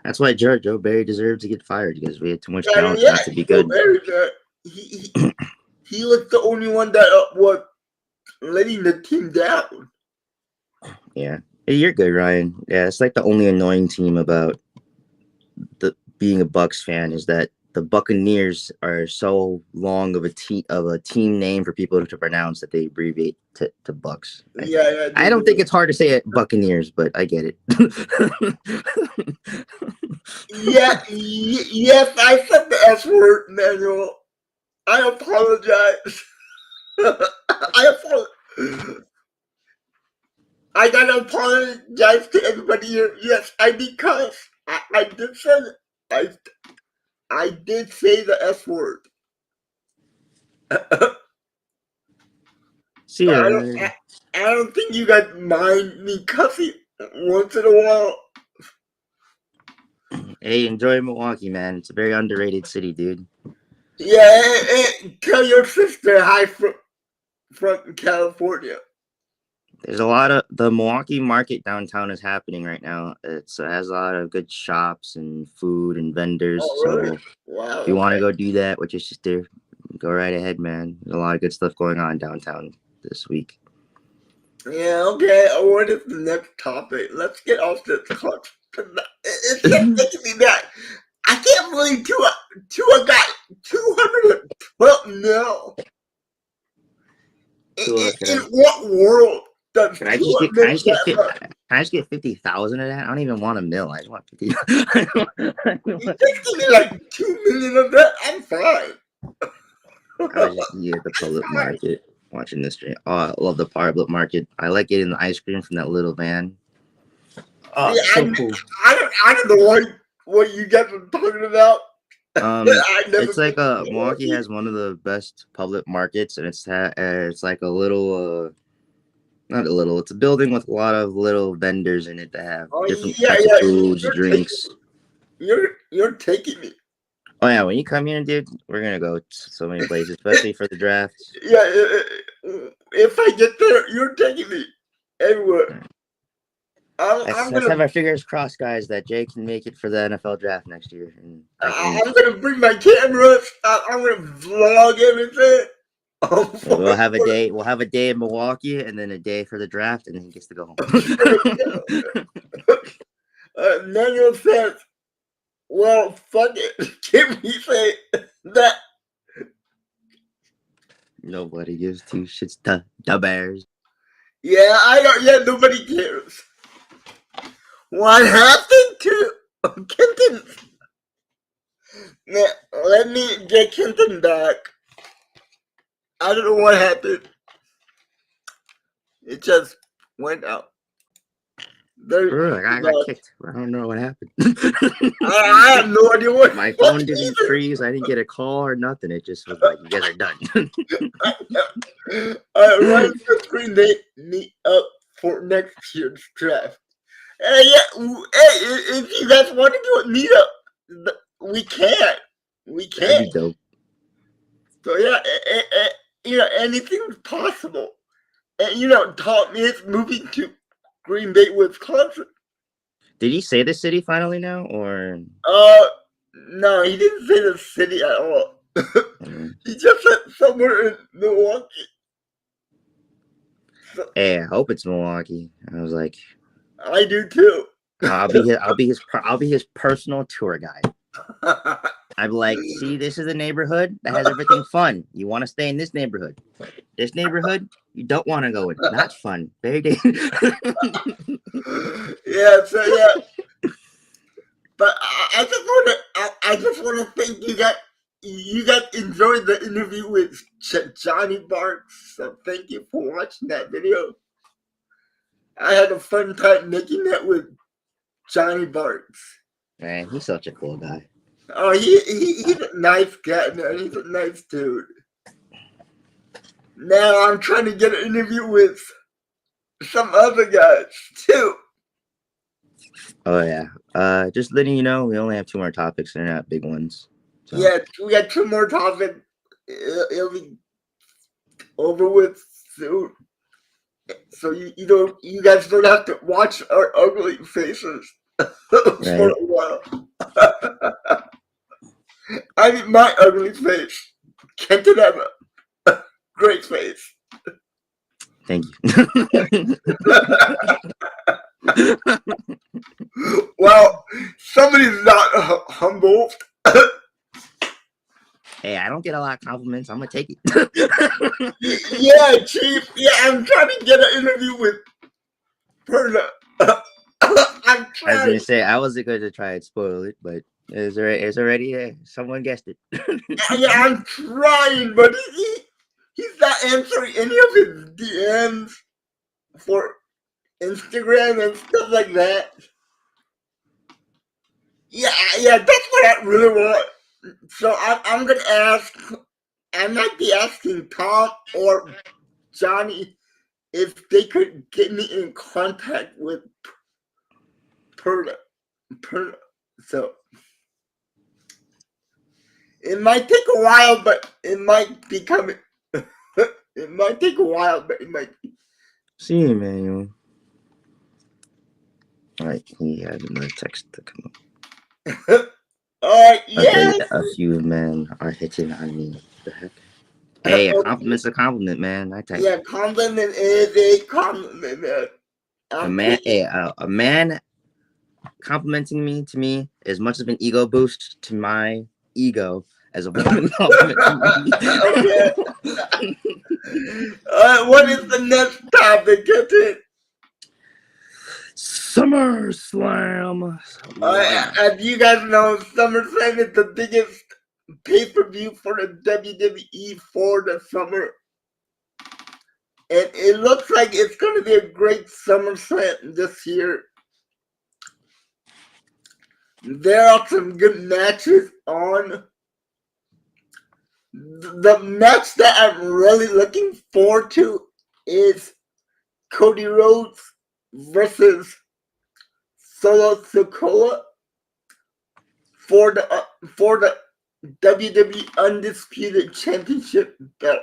That's why Joe Barry deserved to get fired because we had too much talent not to be good. He was the only one that was letting the team down. Yeah, hey, you're good, Ryan. Yeah, it's like the only annoying team about being a Bucks fan is that the Buccaneers are so long of a team name for people to pronounce that they abbreviate to Bucks. Yeah. I don't think it's hard to say it Buccaneers, but I get it. Yes, I said the S word, Manuel. I apologize. I gotta apologize to everybody here. Yes, I did cuss. I did say it. I did say the S word. See ya. I don't think you guys mind me cussing once in a while. Hey, enjoy Milwaukee, man. It's a very underrated city, dude. Yeah, and tell your sister hi from California. There's a lot of the Milwaukee market downtown is happening right now. It has a lot of good shops and food and vendors. Oh, So really? Wow. if you want to go do that with your sister, go right ahead, man. There's a lot of good stuff going on downtown this week. Yeah, okay. What is the next topic? Let's get off this clutch. It's making me mad. I can't believe Tua got 212 mil. In what world does Can I Tua just make that much? can I just get 50,000 of that? I don't even want a mil. I just want 50. You just give me like 2 million of that. I'm fine. I was just at the public market watching this stream. Oh, I love the public market. I like getting the ice cream from that little van. Oh, Yeah, so cool. I don't know what you guys are talking about. It's like Milwaukee has one of the best public markets, and it's like a little not a little. It's a building with a lot of little vendors in it that have different types of foods, drinks. You're taking me. Oh yeah, when you come here, dude, we're gonna go to so many places, especially for the draft. Yeah, if I get there, you're taking me everywhere. Let's have our fingers crossed, guys, that Jay can make it for the NFL draft next year. And I'm gonna bring my cameras. I'm gonna vlog everything. We'll have a day. We'll have a day in Milwaukee, and then a day for the draft, and then he gets to go home. Manuel says, "Well, fuck it. Can we say that?" Nobody gives two shits to the Bears. Yeah, I don't. Yeah, nobody cares. What happened to Kenton? Let me get Kenton back. I don't know what happened. It just went out. I got kicked. I don't know what happened. I have no idea what. My phone didn't freeze. I didn't get a call or nothing. It just was like, you guys are done. Ryan says Green Bay meet up for next year's draft. Hey, if you guys want to do a meetup, we can. We can. That'd be dope. So yeah, anything's possible. And Tommy is moving to Green Bay, Wisconsin. Did he say the city finally now, or? No, he didn't say the city at all. He just said somewhere in Milwaukee. So, hey, I hope it's Milwaukee. I was like, I do too. I'll be his personal tour guide. I'm like, see, this is a neighborhood that has everything fun. You want to stay in this neighborhood. This neighborhood, you don't want to go in. Not fun. Very dangerous. Yeah, so yeah. But I just want to thank you guys. You guys enjoyed the interview with Johnny Barks, so thank you for watching that video. I had a fun time making that with Johnny Barks. Man, he's such a cool guy. Oh, he's a nice guy, man. He's a nice dude. Now I'm trying to get an interview with some other guys too. Oh yeah. Just letting you know, we only have 2 more topics. They're not big ones. So. Yeah, we got 2 more topics. It'll be over with soon. So you guys don't have to watch our ugly faces for a while. I mean, my ugly face. Kenton have a great face. Thank you. Well, somebody's not humble. Hey, I don't get a lot of compliments. I'm gonna take it. Yeah, Chief. Yeah, I'm trying to get an interview with Perna. I'm trying. I was gonna say I wasn't going to try and spoil it, but it's already there. Someone guessed it. Yeah, I'm trying, but he's not answering any of his DMs for Instagram and stuff like that. Yeah, that's what I really want. So I'm gonna ask. I might be asking Tom or Johnny if they could get me in contact with Perna. So it might take a while, but it might be coming. It might take a while, but it might. See, Emmanuel. All right, he has another text to come up. Yeah. A few men are hitting on me. The heck? Hey, a compliment's a compliment, man. I type. Yeah, compliment is a compliment, man. A man complimenting me to me is much of an ego boost to my ego as a woman complimenting me. Okay. What is the next topic? Get it. SummerSlam. As you guys know, SummerSlam is the biggest pay-per-view for the WWE for the summer. And it looks like it's going to be a great SummerSlam this year. There are some good matches on. The match that I'm really looking forward to is Cody Rhodes versus Solo Sikoa for the WWE Undisputed Championship belt.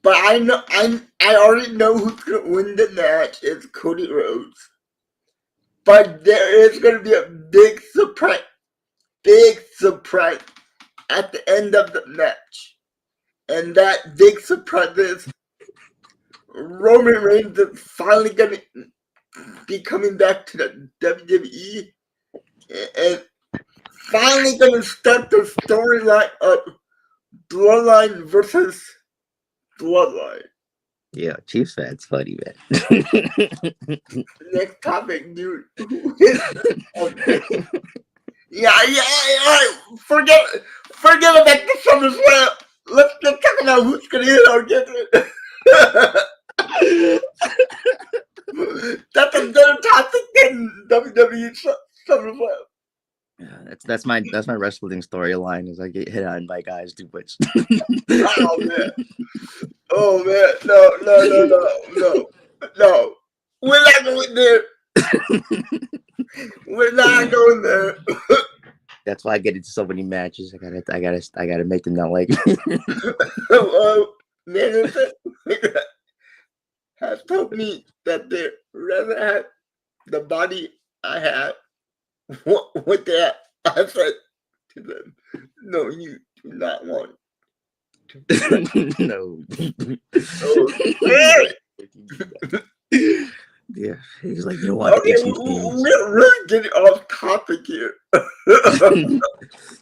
But I already know who's gonna win the match. It's Cody Rhodes. But there is gonna be a big surprise at the end of the match. And that big surprise is Roman Reigns is finally gonna be coming back to the WWE and finally gonna start the storyline of Bloodline versus Bloodline. Yeah, Chiefs fans funny, man. Next topic, dude. Yeah. Forget about the SummerSlam. Let's talk about who's gonna hit our get it. That's a better topic than WWE SummerSlam. Yeah, that's my wrestling storyline is I get hit on by guys too much. Oh man, no. We're not going there. We're not going there. That's why I get into so many matches. I gotta make them not like me. Man has told me that they rather have the body I have. What that? I said to them, no, you do not want to. No. Oh, yeah, he's like, you don't want okay, we're really getting off topic here.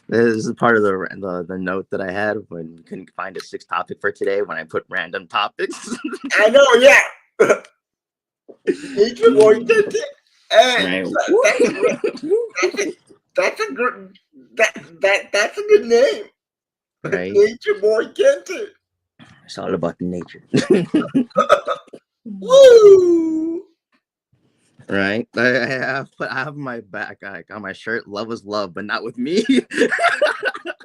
This is part of the note that I had when we couldn't find a 6th topic for today when I put random topics. I know, yeah. Nature Boy did it. Hey, that's a good name. Right? Nature Boy Kente. It's all about the nature. Woo! Right? I have my back on my shirt. Love is love, but not with me.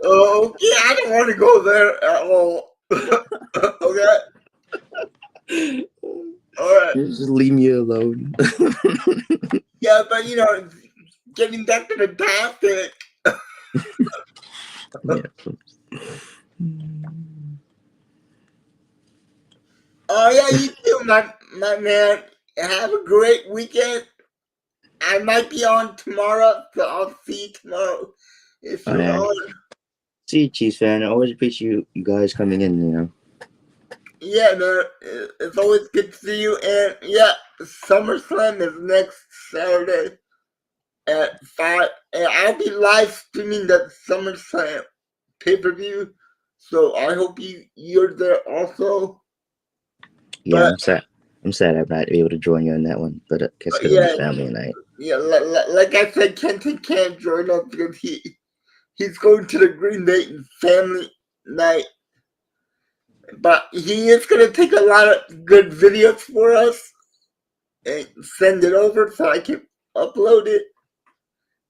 Oh, yeah, I don't want to go there at all. Okay. All right. Just leave me alone. Yeah, but getting back to the topic. Oh yeah, you too, my man. Have a great weekend. I might be on tomorrow, so I'll see you tomorrow. If you're on. See you, Chiefs fan. I always appreciate you guys coming in, Yeah, man. It's always good to see you. And yeah, SummerSlam is next Saturday at 5. And I'll be live streaming that SummerSlam pay-per-view. So I hope you're there also. Yeah, I'm sad I'm not able to join you on that one, but it's because of my family night. Yeah, like I said, Kenton can't join us because he's going to the Green Bay family night. But he is going to take a lot of good videos for us and send it over so I can upload it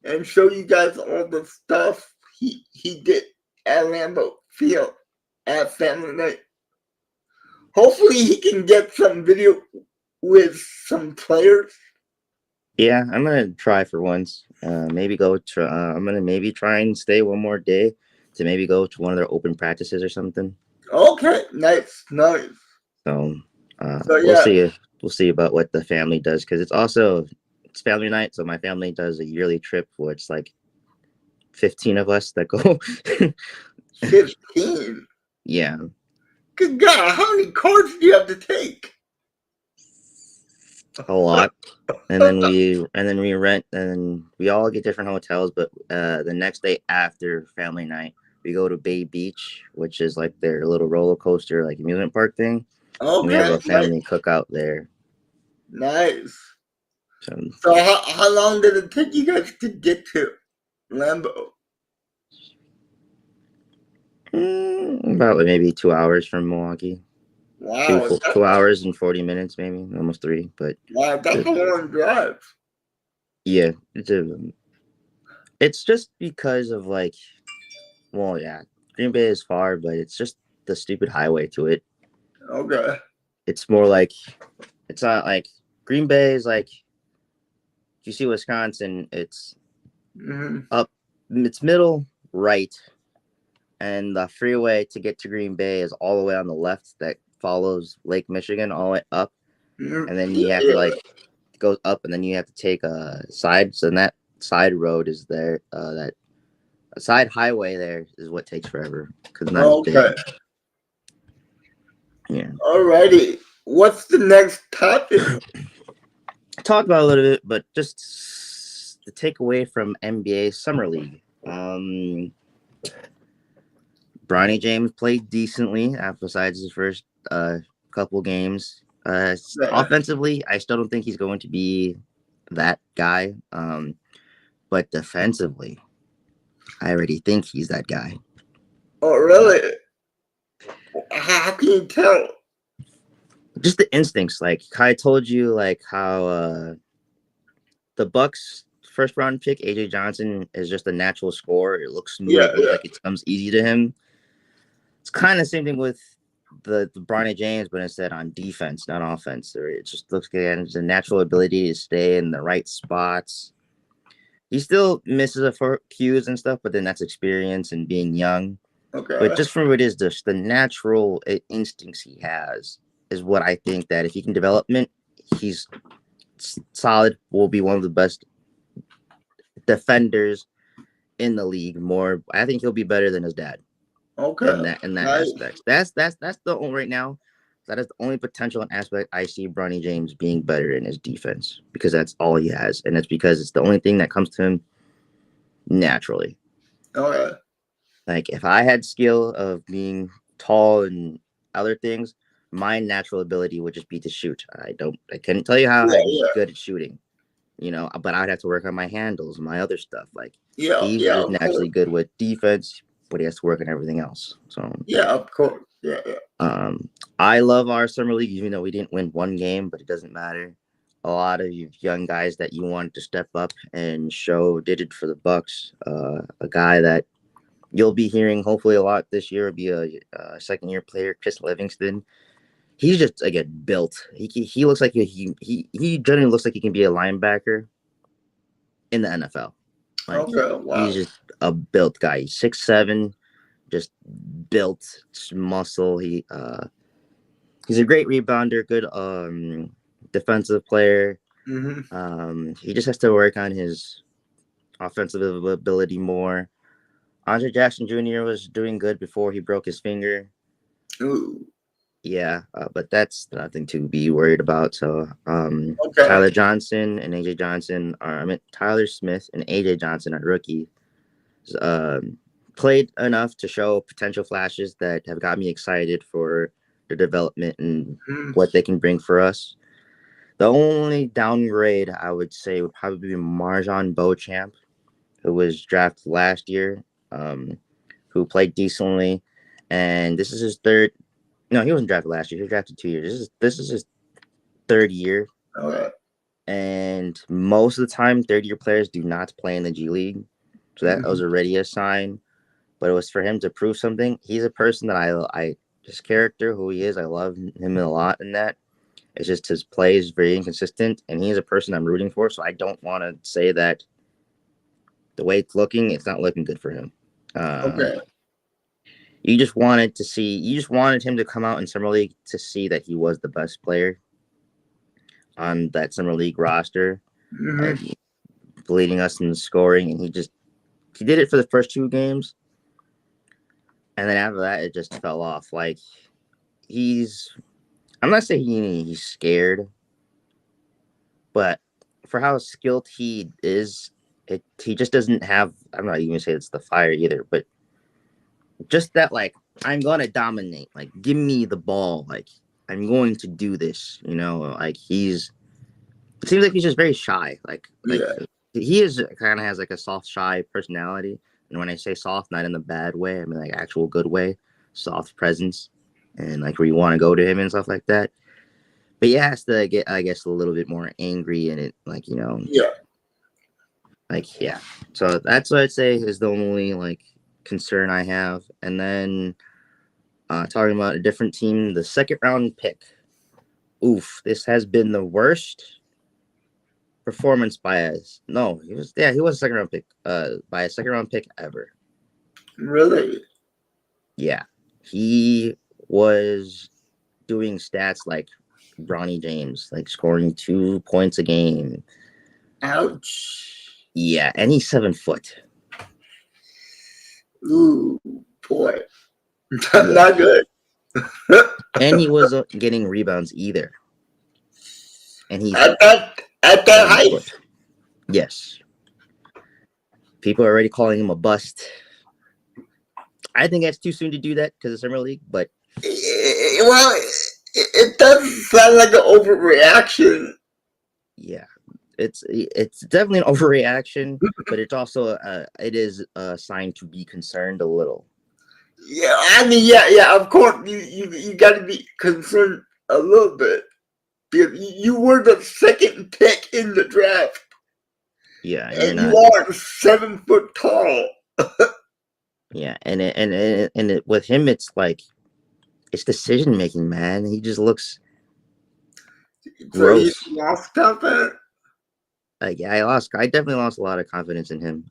and show you guys all the stuff he did at Lambeau Field at family night. Hopefully he can get some video with some players. Yeah, I'm gonna try for once. Maybe go to. I'm gonna maybe try and stay one more day to maybe go to one of their open practices or something. Okay, nice. So So we'll yeah. see. We'll see about what the family does because it's family night. So my family does a yearly trip where it's like 15 of us that go. 15. Yeah, Good God, how many cards do you have to take? a lot. And then we rent and we all get different hotels. But the next day after family night, we go to Bay Beach, which is like their little roller coaster, like amusement park thing. And we have Okay, a family cookout there. nice. So So how long did it take you guys to get to Lambeau? about maybe 2 hours from Milwaukee. Wow, 2 hours and 40 minutes, maybe almost 3. But wow, that's a long drive. yeah, it's just because of like, well, yeah, Green Bay is far, but it's just the stupid highway to it. Okay. It's more like it's not like Green Bay is like if you see Wisconsin, it's Mm-hmm. up, it's middle right, and the freeway to get to Green Bay is all the way on the left that follows Lake Michigan all the way up, and then you have to Yeah. like go up, and then you have to take a side. So that side road is there. That a side highway there is what takes forever because not as big. Okay. Yeah. Alrighty. What's the next topic? Talk about it a little bit, but just the takeaway from NBA Summer League. Bronny James played decently besides his first couple games. Offensively, I still don't think he's going to be that guy. But defensively, I already think he's that guy. Oh, really? How can you tell? Just the instincts, like I told you, like how the Bucks first round pick AJ Johnson is just a natural scorer. It looks smooth. Yeah, It looks like it comes easy to him. It's kind of the same thing with the Bronny James, but instead on defense, not offense. It just looks good. It's a natural ability to stay in the right spots. He still misses a few cues and stuff, but then that's experience and being young. Okay. But just from what it is, the natural instincts he has is what I think that if he can development, he's solid. Will be one of the best defenders in the league. More, I think he'll be better than his dad. Okay. In that Nice. aspect. That's the only right now. That is the only potential and aspect I see Bronny James being better in his defense because that's all he has, and it's because it's the only thing that comes to him naturally. Okay. Like if I had skill of being tall and other things, my natural ability would just be to shoot. I couldn't tell you how I'd be good at shooting, but I'd have to work on my handles, my other stuff. Like he's just of naturally course. good with defense, but he has to work on everything else. So Yeah, of course. Yeah. I love our summer league, even though we didn't win one game, but it doesn't matter. A lot of you young guys that you wanted to step up and show did it for the Bucks. A guy that you'll be hearing hopefully a lot this year will be a second-year player, Chris Livingston. He's just again built. He looks like he generally looks like he can be a linebacker in the NFL. Like Okay. Wow. he's just a built guy. He's 6'7", just built muscle. He's a great rebounder, good defensive player. Mm-hmm. He just has to work on his offensive ability more. Andre Jackson Jr. was doing good before he broke his finger. Ooh. Yeah, but that's nothing to be worried about. So Okay. Tyler Johnson and AJ Johnson Tyler Smith and AJ Johnson are rookie. Played enough to show potential flashes that have got me excited for their development and what they can bring for us. The only downgrade I would say would probably be Marjon Beauchamp, who was drafted last year, who played decently, and this is his third. No, he wasn't drafted last year. He was drafted 2 years. This is his third year. Okay. And most of the time, third-year players do not play in the G League, so that was already a sign. But it was for him to prove something. He's a person that I his character, who he is, I love him a lot in that. It's just his play is very inconsistent, and he's a person I'm rooting for. So I don't want to say that the way it's not looking good for him. Okay. You just wanted him to come out in summer league to see that he was the best player on that summer league roster, Mm-hmm. like leading us in scoring, and he did it for the first 2 games, and then after that it just fell off. Like I'm not saying he's scared, but for how skilled he is, he just doesn't have. I'm not even gonna say it's the fire either, but just that, like, I'm gonna dominate. Like, give me the ball. Like, I'm going to do this. Like it seems like he's just very shy. Like Yeah. he is kind of has like a soft, shy personality. And when I say soft, not in the bad way, I mean like actual good way, soft presence, and like where you want to go to him and stuff like that. But he has to get, I guess, a little bit more angry in it, like Yeah. like yeah. So that's what I'd say is the only like concern I have. And then talking about a different team, the second round pick. Oof, this has been the worst performance by us. No, he was a second round pick. By a second round pick ever. Really? Yeah, he was doing stats like Bronny James, like scoring 2 points a game. Ouch. Yeah, and he's 7 foot. Ooh, boy. Yeah, Not good. and he wasn't getting rebounds either. And he's At that 7 height. foot. Yes. People are already calling him a bust. I think it's too soon to do that because of Summer League, but Well, it does sound like an overreaction. yeah, it's definitely an overreaction, but it's also it is a sign to be concerned a little. Yeah, I mean, yeah. Of course, you got to be concerned a little bit because you were the second pick in the draft, Yeah, and you're and you not. are 7 foot tall. Yeah, and with him, it's like it's decision making, man. He just looks So he's gross. lost confidence. Like I definitely lost a lot of confidence in him.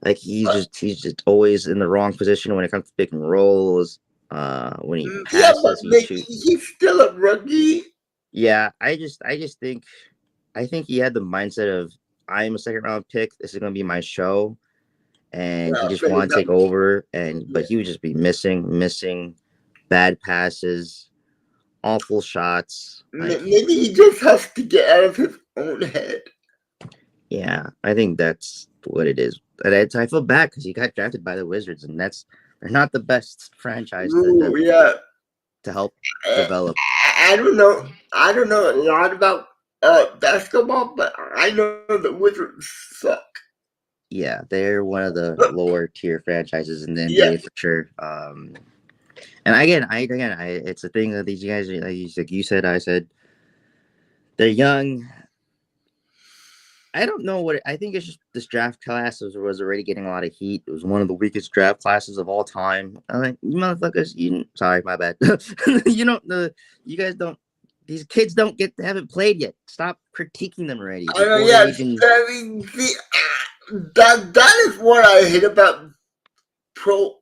Like he's just always in the wrong position when it comes to pick and rolls. When he Yeah, but passes, he shoots. he's still a rookie. Yeah, I just think he had the mindset of I am a second round pick. This is gonna be my show, and he Yeah, just fair wanted to enough. take over. But Yeah. he would just be missing bad passes, awful shots. Like Maybe he just has to get out of his own head. yeah, I think that's what it is. And I feel bad because he got drafted by the Wizards, and they're not the best franchise Ooh, yeah. to help I, develop. I don't know. I don't know a lot about basketball, but I know the Wizards suck. Yeah, they're one of the lower tier franchises in the Yeah. NBA for sure. And again, it's a thing that these guys, like you said, I said, they're young. I don't know what I think. It's just this draft class was already getting a lot of heat. It was one of the weakest draft classes of all time. I'm like, you motherfuckers, sorry, my bad. You guys don't. These kids haven't played yet. Stop critiquing them already I know. before they Yeah. even. I mean, that is what I hate about pro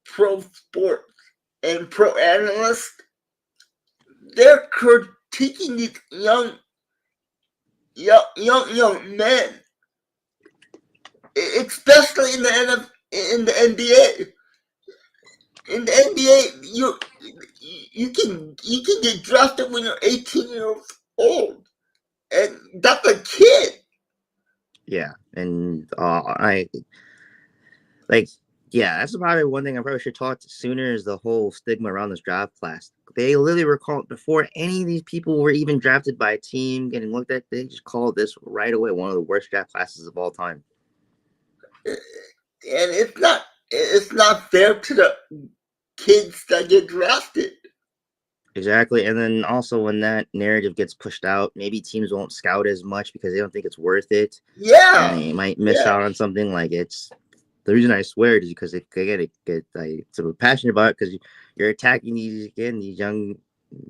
pro sports and pro analysts. They're critiquing these young men, especially in the NBA. In the NBA, you can get drafted when you're 18 years old, and that's a kid. Yeah, and I like. Yeah, that's probably one thing I probably should talk sooner is the whole stigma around this draft class. They literally were called before any of these people were even drafted by a team getting looked at. They just called this right away one of the worst draft classes of all time. And it's not fair to the kids that get drafted. Exactly. And then also when that narrative gets pushed out, maybe teams won't scout as much because they don't think it's worth it. And Yeah, they might miss yeah. out on something like it's the reason I swear it is because they get so passionate about it because you're attacking these young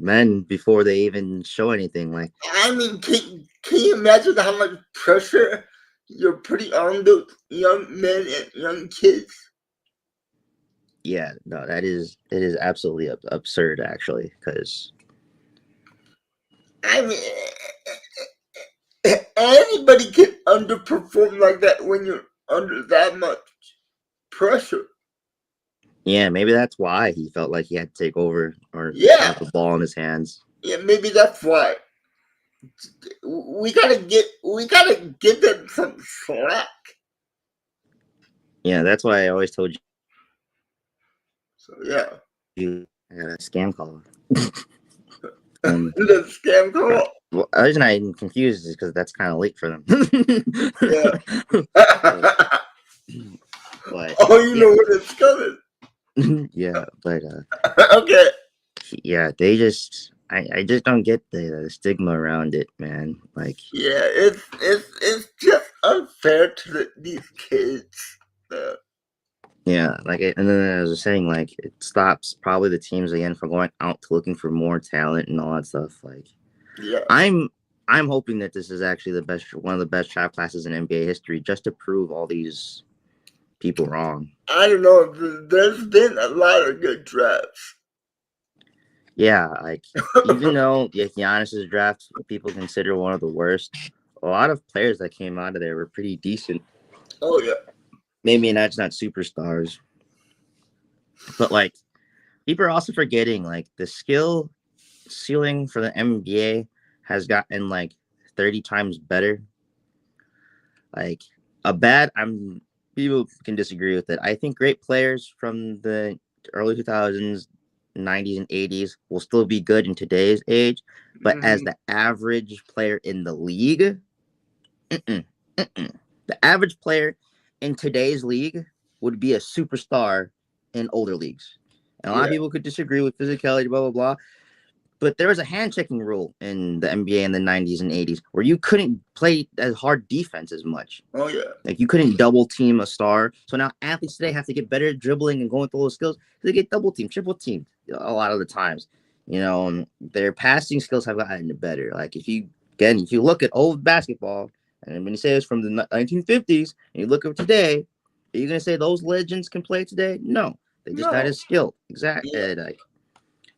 men before they even show anything. Like I mean, can you imagine how much pressure you're putting on those young men and young kids? Yeah, no, it is absolutely absurd actually, because I mean, anybody can underperform like that when you're under that much pressure. yeah, maybe that's why he felt like he had to take over or Yeah, have the ball in his hands. yeah, maybe that's why. We gotta give them some slack. Yeah, that's why I always told So yeah, you I got a scam call. And the scam call. well, the reason I'm confused is because that's kind of late for them. Yeah. but, but Oh, you yeah, know when it's coming. yeah, but Okay. yeah, they just I just don't get the stigma around it, man. Like, Yeah, it's just unfair to these kids. yeah, like, and then I was saying, like, it stops probably the teams again from going out to looking for more talent and all that stuff. Like, Yeah. I'm hoping that this is actually one of the best draft classes in NBA history, just to prove all these people wrong. I don't know. There's been a lot of good drafts. Yeah, like, even though Giannis's draft people consider one of the worst, a lot of players that came out of there were pretty decent. Oh yeah. Maybe that's not superstars, but like, people are also forgetting like the skill ceiling for the NBA has gotten like 30 times better. Like, a bad, I'm people can disagree with it. I think great players from the early 2000s, 90s, and 80s will still be good in today's age, but as Mhm. the average player in the league, mm-mm, mm-mm. The average player in today's league would be a superstar in older leagues. And a lot of Yeah. people could disagree with physicality, blah blah blah. But there was a hand checking rule in the NBA in the 90s and 80s where you couldn't play as hard defense as much. Oh yeah. Like, you couldn't double team a star. So now athletes today have to get better at dribbling and going through those skills. They get double teamed, triple teamed a lot of the times. Their passing skills have gotten better. Like, if you look at old basketball, and when you say it's from the 1950s, and you look at today, are you gonna say those legends can play today? No, they just not No. as skilled. Exactly. Yeah.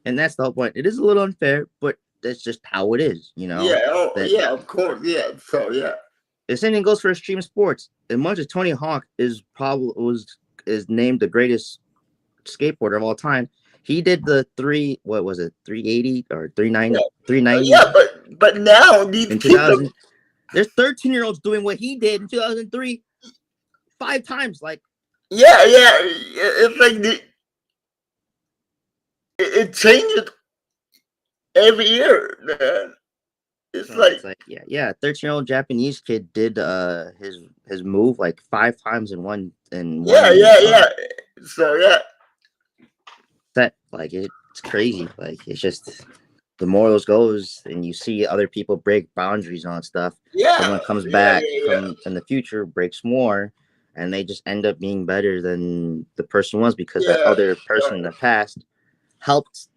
And that's the whole point. It is a little unfair, but that's just how it is. Yeah. Oh That yeah. Of course. Yeah. So yeah. the same thing goes for extreme sports. As much as Tony Hawk is named the greatest skateboarder of all time, he did the 380 or 390, Yeah. 390 Yeah. But now these in kids are. 2000. There's 13-year-olds doing what he did in 2003 5 times. Like, Yeah. Yeah. It's like it changes every year, man. It's so like. it's like, yeah, 13-year-old Japanese kid did his move like 5 times in Yeah. one Yeah. Yeah. So yeah. set. Like, it's crazy. Like, it's just the more those goes, and you see other people break boundaries on stuff. Yeah. Someone comes Yeah. back Yeah. Yeah. from in the future, breaks more, and they just end up being better than the person was because that Yeah. other person in the past helped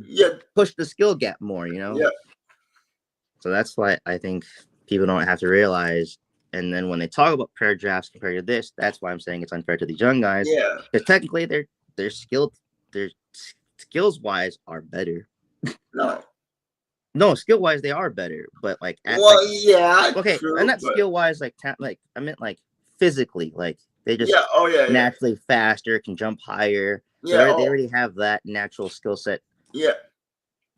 Yeah. push the skill gap more. Yeah. So that's why I think people don't have to realize. And then when they talk about pair drafts compared to this, that's why I'm saying it's unfair to these young guys, Yeah. because technically they're skilled, their skills wise are better. No. No, skill wise they are better, but like Well, yeah, okay, and true, not but skill wise like I meant like physically, like they just yeah. Oh yeah. Yeah. naturally faster, can jump higher, so Yeah. they Oh already have that natural skill set yeah.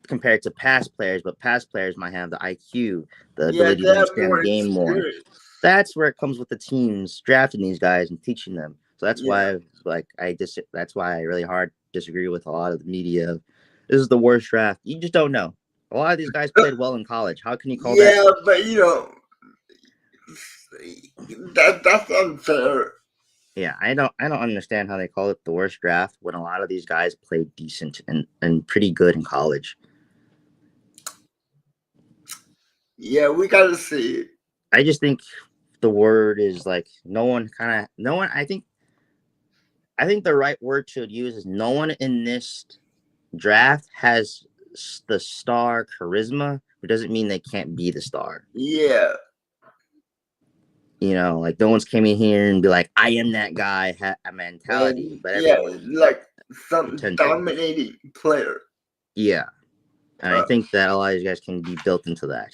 compared to past players. But past players might have the IQ, the Yeah. ability They to have understand the more game more. experience. That's where it comes with the teams drafting these guys and teaching them. So that's Yeah. why that's why I really hard disagree with a lot of the media. This is the worst draft. You just don't know. A lot of these guys played well in college. How can you call that? Yeah, but that's unfair. Yeah, I don't understand how they call it the worst draft when a lot of these guys played decent and pretty good in college. Yeah, we gotta see it. I just think the word is like no one I think the right word to use is no one in this draft has the star charisma, but doesn't mean they can't be the star. Yeah. You know, like no one's came in here and be like, I am that guy, a mentality, but yeah, everyone like some potential. dominating player. Yeah. And I think that a lot of you guys can be built into that.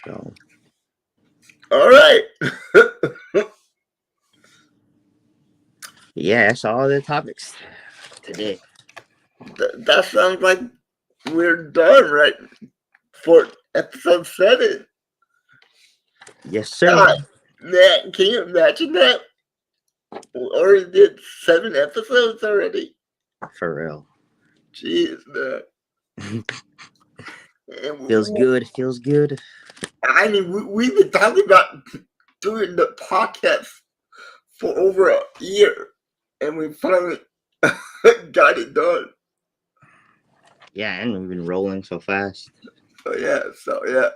So all right. yeah, that's all the topics today. That sounds like we're done, right? For episode 7. Yes, sir. God, man, can you imagine that? Already did 7 episodes already. For real. Jeez, man. Feels good. Feels good. I mean, we've been talking about doing the podcast for over a year, and we finally got it done. Yeah, and we've been rolling so fast. So yeah.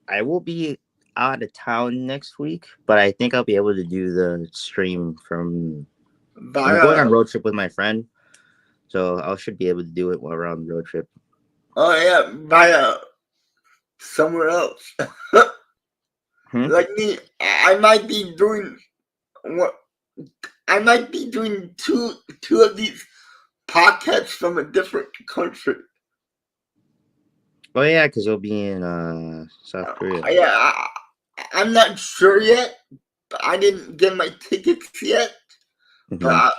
I will be out of town next week, but I think I'll be able to do the stream from. I'm going on road trip with my friend, so I should be able to do it while we're on the road trip. Oh yeah, via somewhere else. Like me, I might be doing what? I might be doing two of these podcasts from a different country. Oh yeah, because you'll be in South Korea. Yeah, I'm not sure yet. But I didn't get my tickets yet. But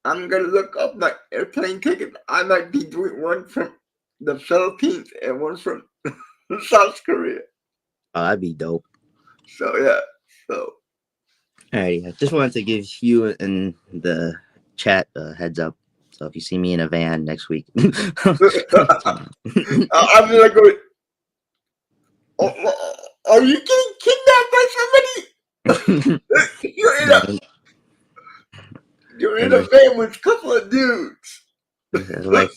I'm gonna look up my airplane ticket. I might be doing one from the Philippines and one from South Korea. Oh, that'd be dope. So yeah. So. Alrighty, I just wanted to give you and the chat a heads up. So if you see me in a van next week, I'm gonna go. Are you getting kidnapped by somebody? You're in a van with a couple of dudes. like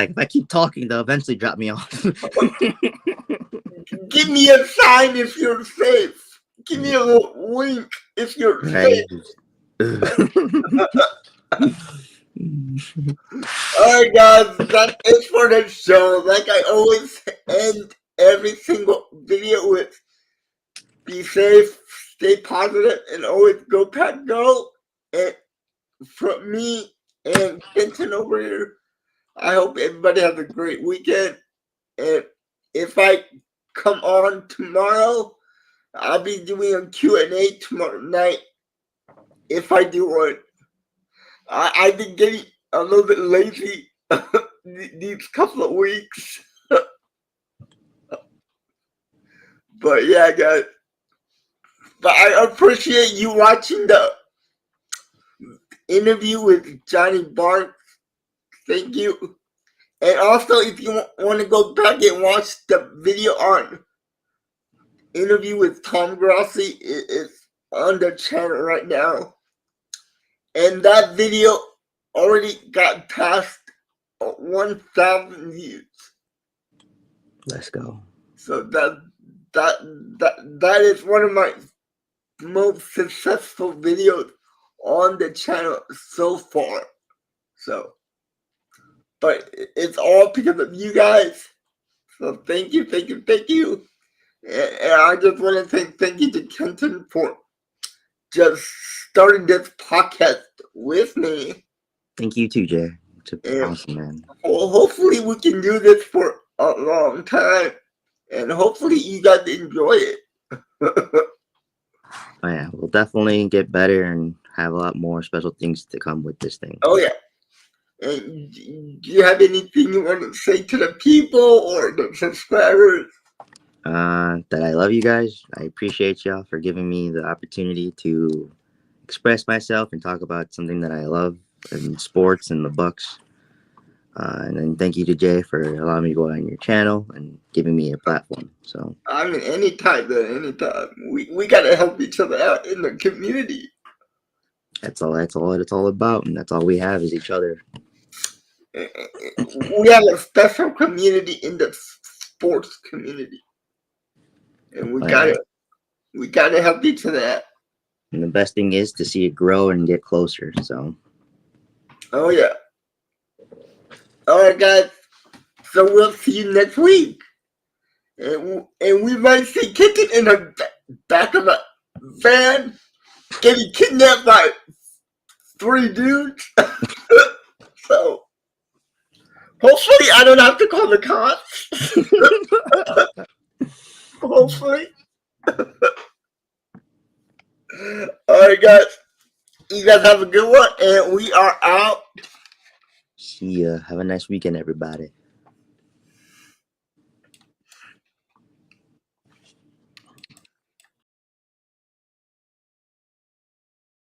if I keep talking, they'll eventually drop me off. Give me a sign if you're safe. Give me a little wink if you're safe. Alright guys, that's it for the show. Like I always end every single video with be safe, stay positive, and always go Pack Go. And from me and Kenton over here, I hope everybody has a great weekend. And if I come on tomorrow, I'll be doing a Q&A tomorrow night. If I do one. I've been getting a little bit lazy these couple of weeks. But yeah, guys. But I appreciate you watching the interview with Johnny Barnes. Thank you. And also, if you want to go back and watch the video on interview with Tom Grossi, it's on the channel right now. And that video already got past 1,000 views. Let's go. So that is one of my most successful videos on the channel so far. So, but it's all because of you guys. So thank you. And I just want to say thank you to Kenton for just starting this podcast with me. Thank you too, Jay. It's awesome, man. Well, hopefully we can do this for a long time. And hopefully you guys enjoy it. Oh, yeah, we'll definitely get better and have a lot more special things to come with this thing. Oh, yeah. And do you have anything you want to say to the people or the subscribers? That I love you guys. I appreciate y'all for giving me the opportunity to express myself and talk about something that I love in sports and the Bucks. And then thank you to Jay for allowing me to go on your channel and giving me a platform. So I mean, anytime. We gotta help each other out in the community. That's all it's all about, and that's all we have is each other. We have a special community in the sports community, and we gotta help each other out. And the best thing is to see it grow and get closer. So. Oh yeah. All right, guys. So we'll see you next week. And we might see Kitten in the back of a van getting kidnapped by 3 dudes. So hopefully I don't have to call the cops. Hopefully. Alright guys. You guys have a good one and we are out. See ya. Have a nice weekend, everybody.